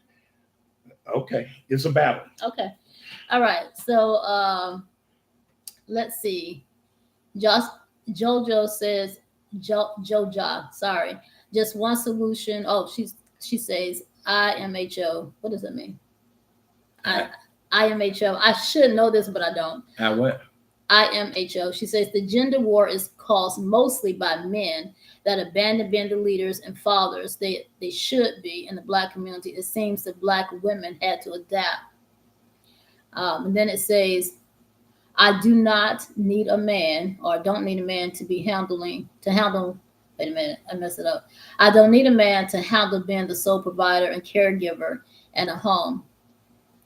Okay, it's a battle. Okay. All right. So let's see. Just Jojo says Joja, sorry. Just one solution. Oh, she says IMHO. What does that mean? IMHO. I should know this, but I don't. What? IMHO. She says the gender war is caused mostly by men that abandon being the leaders and fathers they should be in the Black community. It seems that Black women had to adapt. And then it says, I do not need a man, or don't need a man to handle. Wait a minute, I messed it up. I don't need a man to handle being the sole provider and caregiver in a home.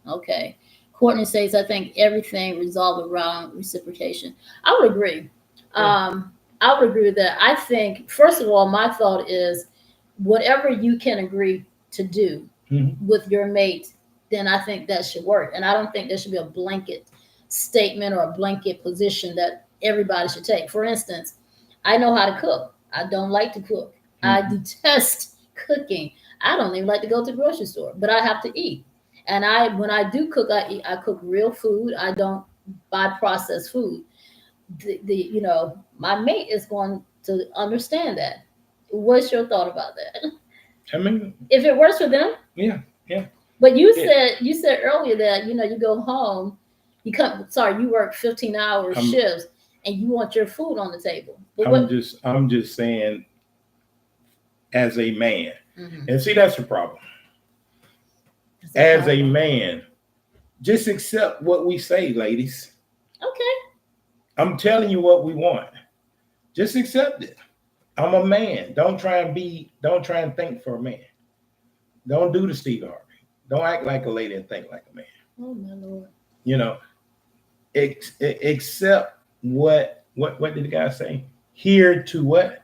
Okay. Courtney says, I think everything resolved around reciprocation. I would agree. Yeah. I would agree with that. I think, first of all, my thought is whatever you can agree to do with your mate, then I think that should work. And I don't think there should be a blanket statement or a blanket position that everybody should take. For instance, I know how to cook. I don't like to cook. I detest cooking. I don't even like to go to the grocery store, but I have to eat. And when I do cook, I cook real food. I don't buy processed food. My mate is going to understand that. What's your thought about that? I mean, if it works for them, yeah. But you said earlier that you go home, you work 15-hour shifts, and you want your food on the table. But I'm just saying, as a man, and see that's the problem. As a man, just accept what we say, ladies. Okay. I'm telling you what we want. Just accept it. I'm a man. Don't try and think for a man. Don't do the Steve Harvey. Don't act like a lady and think like a man. Oh my Lord. Accept what did the guy say? Here to what?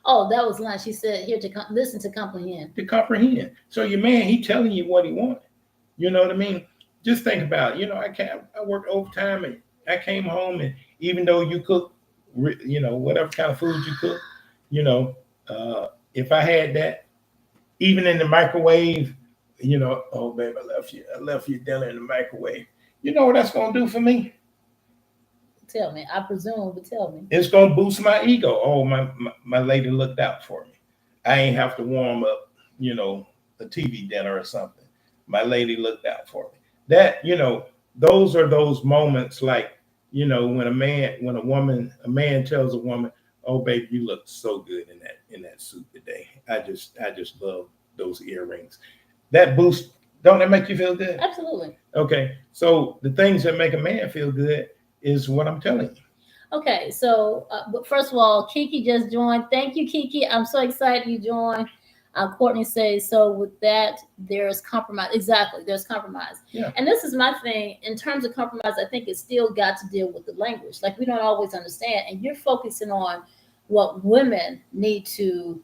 Oh, that was line. She said, here to listen to comprehend. To comprehend. So your man, he telling you what he wants. You know what I mean? Just think about it. I worked overtime and I came home, and even though you cook, whatever kind of food you cook, if I had that, even in the microwave, oh babe, I left your dinner in the microwave. You know what that's gonna do for me? Tell me. I presume, but tell me. It's gonna boost my ego. Oh, my lady looked out for me. I ain't have to warm up, a TV dinner or something. My lady looked out for me. That, those are those moments like, when a man tells a woman, oh baby, you look so good in that suit today. I just love those earrings. That boost, don't that make you feel good? Absolutely. Okay. So the things that make a man feel good is what I'm telling you. Okay. So, but first of all, Kiki just joined. Thank you, Kiki. I'm so excited you joined. Courtney says, so with that, there's compromise. Exactly. There's compromise. Yeah. And this is my thing. In terms of compromise, I think it's still got to deal with the language. Like, we don't always understand. And you're focusing on what women need to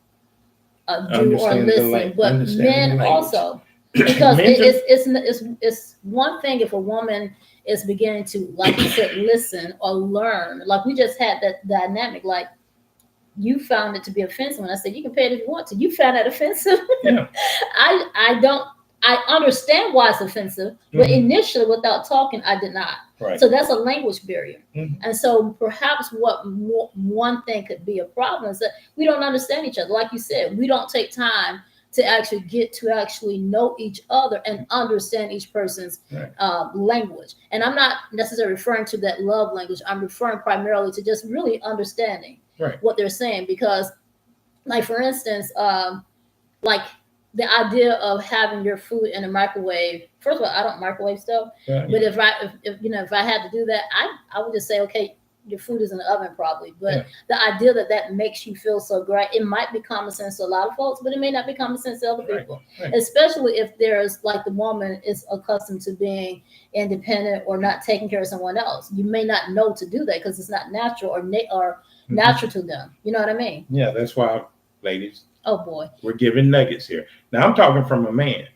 do or listen, but men also. Because it's one thing if a woman is beginning to, like you said, listen or learn. Like, we just had that dynamic. Like, you found it to be offensive, and I said you can pay it if you want to. You found that offensive. Yeah. I understand why it's offensive, but initially, without talking, I did not. Right. So that's a language barrier. Mm-hmm. And so perhaps one thing could be a problem is that we don't understand each other. Like you said, we don't take time to actually get to actually know each other and understand each person's language. And I'm not necessarily referring to that love language. I'm referring primarily to just really understanding what they're saying. Because, like, for instance, like the idea of having your food in a microwave. First of all, I don't microwave stuff. But if I had to do that, I would just say, okay, your food is in the oven probably. But the idea that makes you feel so great, it might be common sense to a lot of folks, but it may not be common sense to other people. Right. Especially if there's, like, the woman is accustomed to being independent or not taking care of someone else. You may not know to do that because it's not natural or natural to them. You know what I mean? Yeah, that's why, ladies, Oh boy. We're giving nuggets here. Now I'm talking from a man.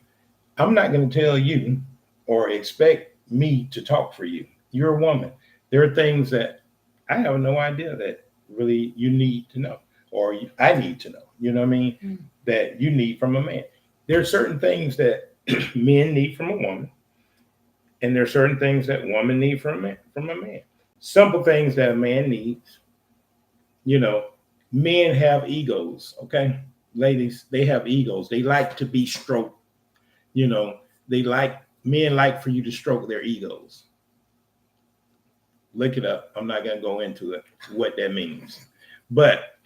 I'm not going to tell you or expect me to talk for you. You're a woman. There are things that I have no idea that really you need to know, or I need to know. You know what I mean? Mm. That you need from a man. There are certain things that men need from a woman, and there are certain things that women need from a man. Simple things that a man needs. You know, men have egos. Okay, ladies, they have egos. They like to be stroked. You know, men like for you to stroke their egos. Look it up. I'm not gonna go into it what that means, but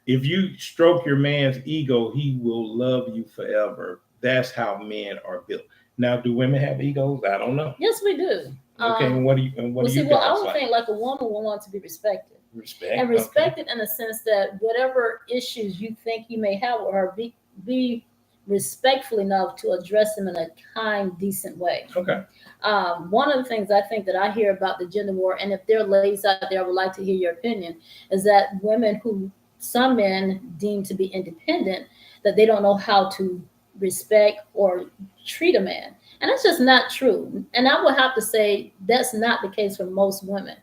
if you stroke your man's ego, he will love you forever. That's how men are built. Now, do women have egos? I don't know. Yes, we do. Okay, and what do you I guys would like? think like a woman will want to be respected. Respect. And respected in the sense that whatever issues you think you may have with her, be respectful enough to address them in a kind, decent way. Okay. One of the things I think that I hear about the gender war, and if there are ladies out there, I would like to hear your opinion, is that women who some men deem to be independent, that they don't know how to respect or treat a man. And that's just not true. And I would have to say that's not the case for most women.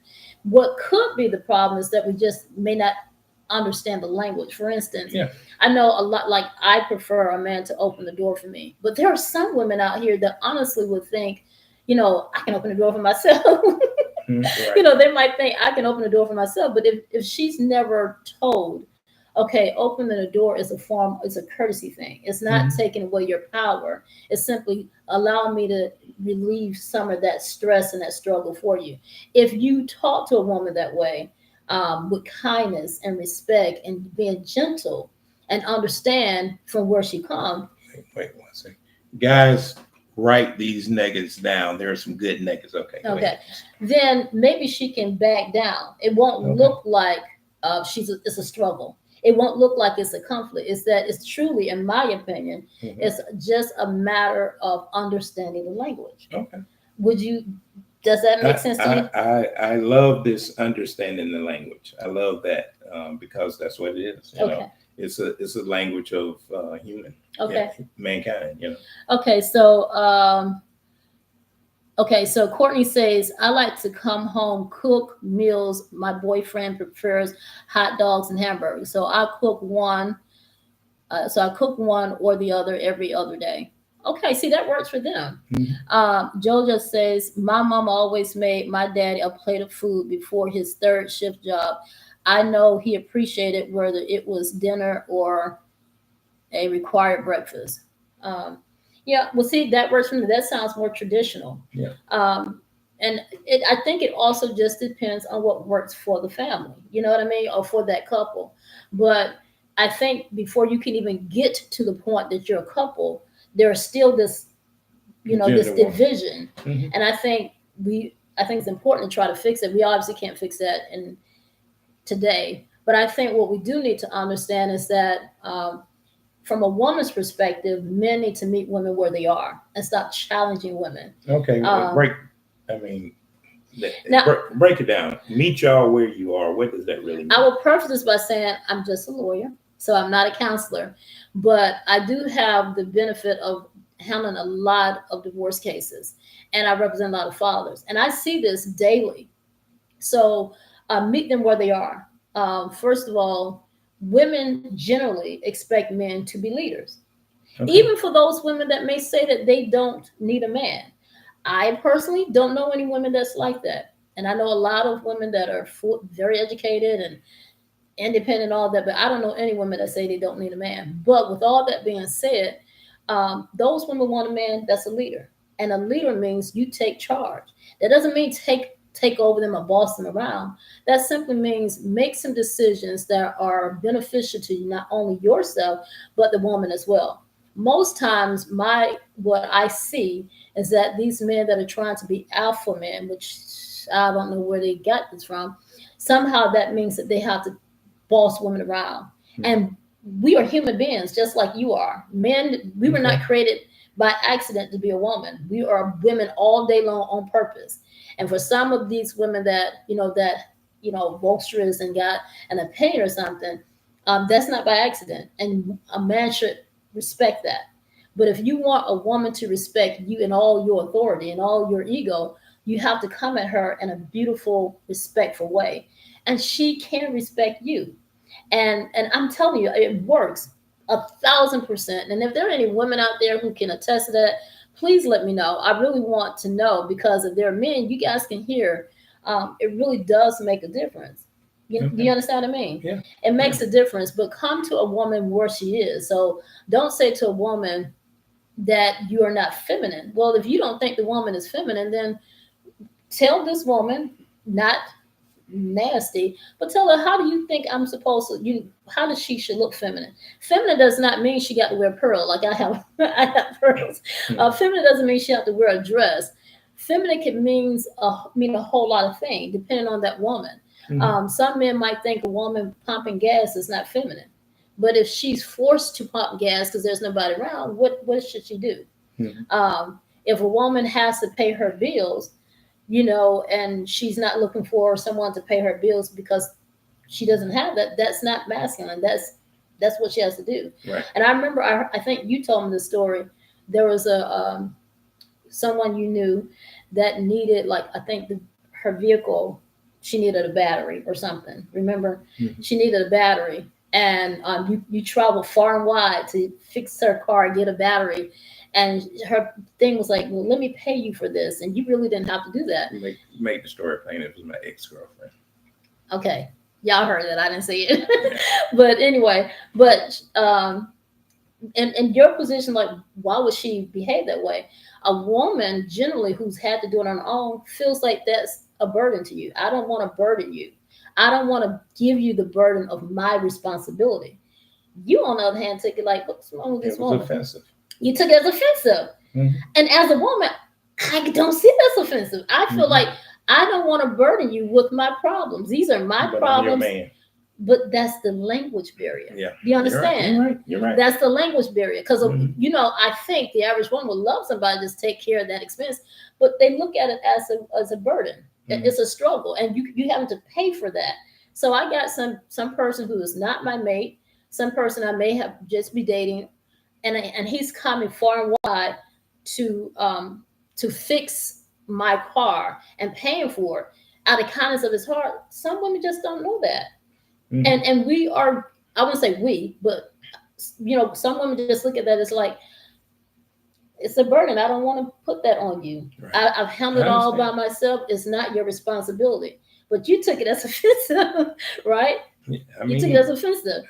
What could be the problem is that we just may not understand the language. For instance, I know a lot, like I prefer a man to open the door for me, but there are some women out here that honestly would think, I can open the door for myself. Right. They might think I can open the door for myself, but if she's never told, okay, opening the door is a courtesy thing. It's not taking away your power. It's simply allowing me to relieve some of that stress and that struggle for you. If you talk to a woman that way, with kindness and respect and being gentle and understand from where she comes. Wait 1 second. Guys, write these nuggets down. There are some good nuggets. Okay. Then maybe she can back down. It won't look like it's a struggle. It won't look like it's a conflict. It's truly, in my opinion, it's just a matter of understanding the language. Okay. Does that make sense to you? I love this understanding the language. I love that because that's what it is. You know, it's a language of mankind. Okay, so Courtney says, I like to come home, cook meals. My boyfriend prefers hot dogs and hamburgers. So I cook one. I cook one or the other every other day. Okay, see, that works for them. Jojo says, my mom always made my daddy a plate of food before his third shift job. I know he appreciated whether it was dinner or a required breakfast. See, that works for me. That sounds more traditional. Yeah. And I think it also just depends on what works for the family. You know what I mean? Or for that couple. But I think before you can even get to the point that you're a couple, there's still this, this division. And I think it's important to try to fix it. We obviously can't fix that today. But I think what we do need to understand is that from a woman's perspective, men need to meet women where they are and stop challenging women. Okay, break it down. Meet y'all where you are. What does that really mean? I will preface this by saying I'm just a lawyer, so I'm not a counselor, but I do have the benefit of handling a lot of divorce cases, and I represent a lot of fathers, and I see this daily. So meet them where they are. First of all, women generally expect men to be leaders, even for those women that may say that they don't need a man. I personally don't know any women that's like that. And I know a lot of women that are very educated and independent, all that, but I don't know any women that say they don't need a man. But with all that being said, those women want a man that's a leader. And a leader means you take charge. That doesn't mean take over them or boss them around. That simply means make some decisions that are beneficial to you, not only yourself, but the woman as well. Most times what I see is that these men that are trying to be alpha men, which I don't know where they got this from, somehow that means that they have to boss women around. And we are human beings, just like you are. Men, we were not created by accident to be a woman. We are women all day long on purpose. And for some of these women that boisterous and got an opinion or something, That's not by accident, and a man should respect that. But if you want a woman to respect you in all your authority and all your ego, you have to come at her in a beautiful, respectful way, and she can respect you. And I'm telling you, it works 1,000%. And if there are any women out there who can attest to that, please let me know. I really want to know, because if there are men, you guys can hear. It really does make a difference. Do you understand what I mean? Yeah. It makes a difference. But come to a woman where she is. So don't say to a woman that you are not feminine. Well, if you don't think the woman is feminine, then tell this woman, not nasty, but tell her, how do you think I'm supposed to, how does she should look feminine? Feminine does not mean she got to wear pearl like I have. I have pearls. Feminine doesn't mean she have to wear a dress. Feminine can mean a whole lot of things depending on that woman. Some men might think a woman pumping gas is not feminine, but if she's forced to pump gas because there's nobody around, what should she do? If a woman has to pay her bills, and she's not looking for someone to pay her bills because she doesn't have that, that's not masculine. That's what she has to do. Right. And I remember, I think you told me the story. There was someone you knew that needed, like, I think her vehicle, she needed a battery or something. Remember? She needed a battery, and you travel far and wide to fix her car, get a battery. And her thing was like, well, let me pay you for this. And you really didn't have to do that. Make the story plain. It was my ex-girlfriend. Okay. Y'all heard that. I didn't see it. But anyway, in your position, like, why would she behave that way? A woman generally who's had to do it on her own feels like that's a burden to you. I don't want to burden you. I don't want to give you the burden of my responsibility. You, on the other hand, take it like, what's wrong with this woman? It was offensive. You took it as offensive. And as a woman, I don't see it as offensive. I feel like I don't want to burden you with my problems. These are my problems. Man. But that's the language barrier. Yeah. Do you understand? You're right. That's the language barrier. Because, I think the average woman would love somebody to just take care of that expense, but they look at it as a burden. It's a struggle, and you having to pay for that. So I got some person who is not my mate, some person I may have just be dating, and he's coming far and wide to fix my car and paying for it out of kindness of his heart. Some women just don't know that. And we are, I wouldn't say we, but some women just look at that as like, it's a burden. I don't want to put that on you. Right. I've handled it all by myself. It's not your responsibility. But you took it as offensive, right? You took it as offensive.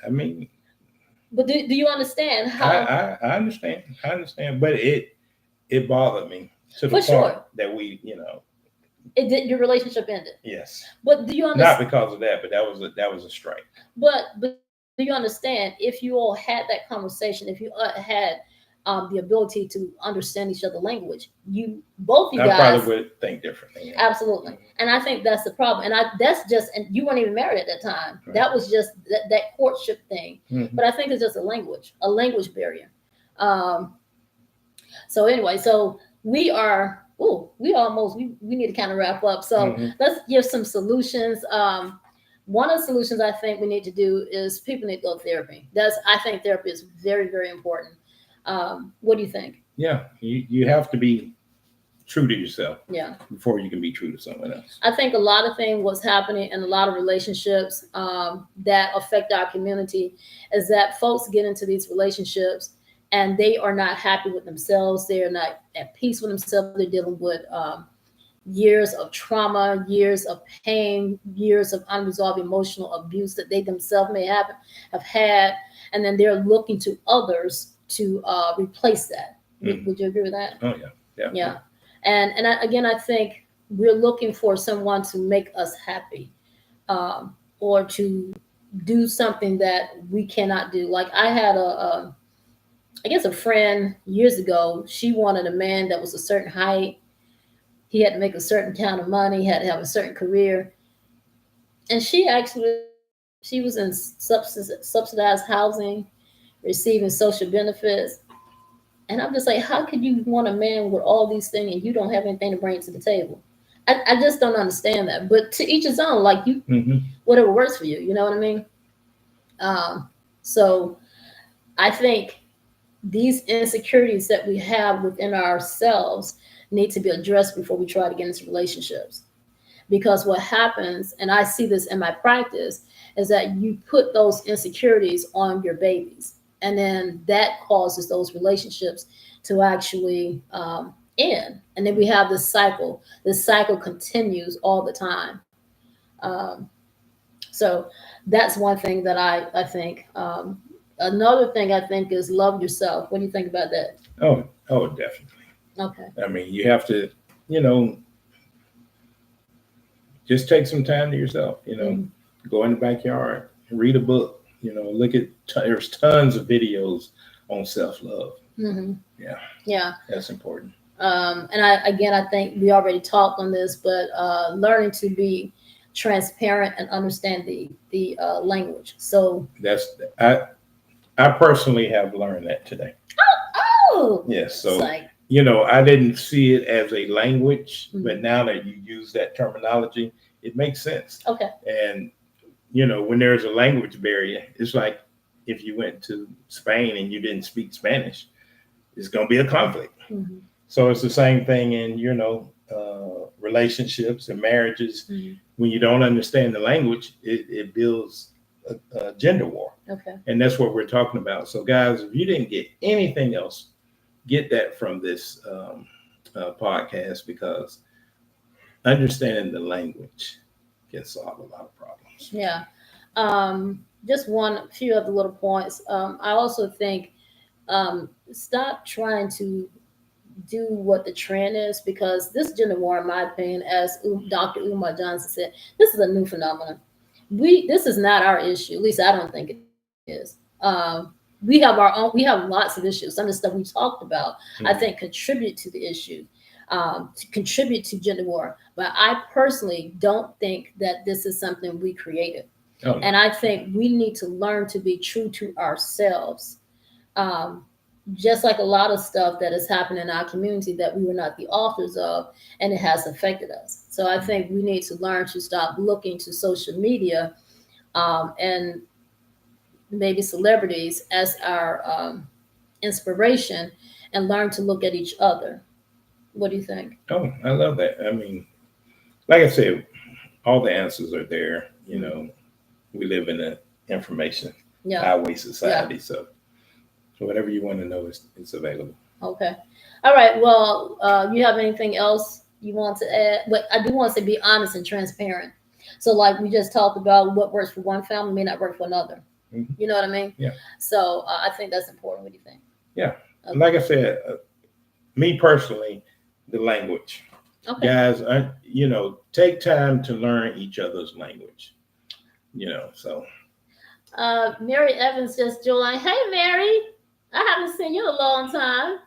But do you understand how? I understand. But it bothered me to the point that we, it did. Your relationship ended. Yes. But do you understand? Not because of that, but that was a strike. But do you understand, if you all had that conversation, if you had the ability to understand each other's language, both you guys, I probably would think differently. Yeah. Absolutely. And I think that's the problem. And and you weren't even married at that time. Right. That was just that courtship thing. But I think it's just a language barrier. So anyway, so we need to kind of wrap up. So let's give some solutions. One of the solutions I think we need to do is people need to go to therapy. I think therapy is very, very important. What do you think? Yeah, you have to be true to yourself. Yeah. Before you can be true to someone else. I think a lot of things what's happening in a lot of relationships that affect our community is that folks get into these relationships and they are not happy with themselves. They are not at peace with themselves. They're dealing with years of trauma, years of pain, years of unresolved emotional abuse that they themselves may have had. And then they're looking to others to replace that. Would you agree with that? Oh, yeah. Yeah. And I think we're looking for someone to make us happy or to do something that we cannot do. Like I had a friend years ago. She wanted a man that was a certain height. He had to make a certain kind of money, had to have a certain career. And she was in subsidized housing, receiving social benefits. And I'm just like, how could you want a man with all these things and you don't have anything to bring to the table? I just don't understand that. But to each his own, like whatever works for you. You know what I mean? So I think these insecurities that we have within ourselves need to be addressed before we try to get into relationships. Because what happens, and I see this in my practice, is that you put those insecurities on your babies, and then that causes those relationships to actually end. And then we have this cycle. This cycle continues all the time. Um, so that's one thing that I think. Another thing I think is love yourself. What do you think about that? Oh, definitely. Okay. I mean, you have to, you know, just take some time to yourself. Go in the backyard, read a book. Look at there's tons of videos on self love. Mm-hmm. Yeah, Yeah. that's important. And I think we already talked on this, but learning to be transparent and understand the language. So That's I personally have learned that today. oh Yes, it's so like I didn't see it as a language, Mhm. but now that you use that terminology, it makes sense. okay. And when there's a language barrier, it's like if you went to Spain and you didn't speak Spanish, it's going to be a conflict. Mm-hmm. So it's the same thing in relationships and marriages. Mm-hmm. When you don't understand the language, it builds a gender war, Okay. and that's what we're talking about. So, guys, if you didn't get anything else, get that from this podcast, because understanding the language can solve a lot of problems. Yeah. Just one few other little points. I also think stop trying to do what the trend is, because this gender war, in my opinion, as Dr. Umar Johnson said, this is a new phenomenon. This is not our issue. At least I don't think it is. We have our own. We have lots of issues. Some of the stuff we talked about, I think, contribute to the issue, to contribute to gender war. But I personally don't think that this is something we created. Oh, And I think we need to learn to be true to ourselves. Um, just like a lot of stuff that has happened in our community that we were not the authors of, and it has affected us. So I think we need to learn to stop looking to social media and maybe celebrities as our inspiration, and learn to look at each other. What do you think? oh, I love that. I mean, like I said, all the answers are there. We live in an information Yeah. highway society, so whatever you want to know is available. Okay. All right. Well, you have anything else you want to add? But I do want to say be honest and transparent. So, like we just talked about, what works for one family may not work for another. Mhm. You know what I mean? Yeah. So I think that's important. What do you think? Yeah. Okay. Like I said, me personally, the language. Okay. Guys, take time to learn each other's language. So Mary Evans just joined. Hey, Mary. I haven't seen you in a long time.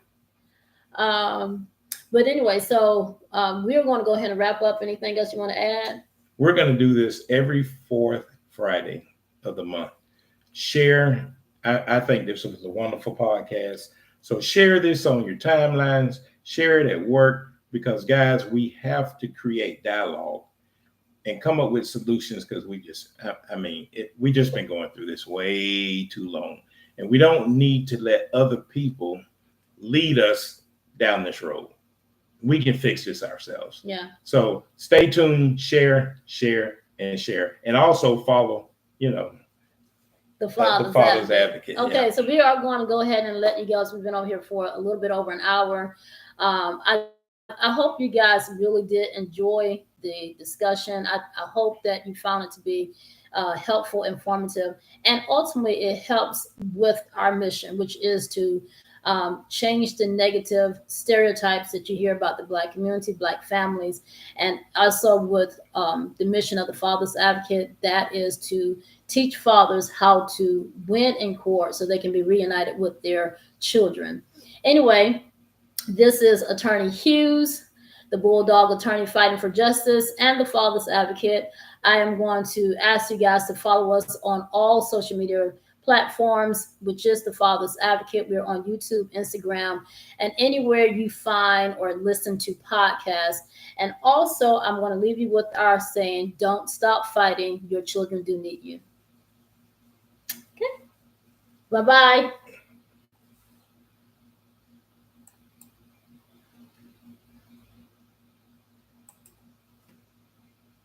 But anyway, so we're going to go ahead and wrap up. Anything else you want to add? we're going to do this every fourth Friday of the month. Share. I think this was a wonderful podcast. So share this on your timelines, share it at work, because guys, we have to create dialogue and come up with solutions, because we just been going through this way too long, and we don't need to let other people lead us down this road. We can fix this ourselves. Yeah. So stay tuned, share, and also follow, The Father's Father's Advocate. Okay, Yeah. so we are going to go ahead and let you guys. We've been over here for a little bit over an hour. I hope you guys really did enjoy the discussion. I hope that you found it to be helpful, informative, and ultimately it helps with our mission, which is to change the negative stereotypes that you hear about the Black community, Black families, and also with the mission of the Father's Advocate, that is to teach fathers how to win in court so they can be reunited with their children. Anyway, this is Attorney Hughes, the Bulldog attorney fighting for justice, and the Father's Advocate. I am going to ask you guys to follow us on all social media platforms, which is the Father's Advocate. We're on YouTube, Instagram, and anywhere you find or listen to podcasts. And also, I'm going to leave you with our saying, don't stop fighting. Your children do need you. Bye-bye.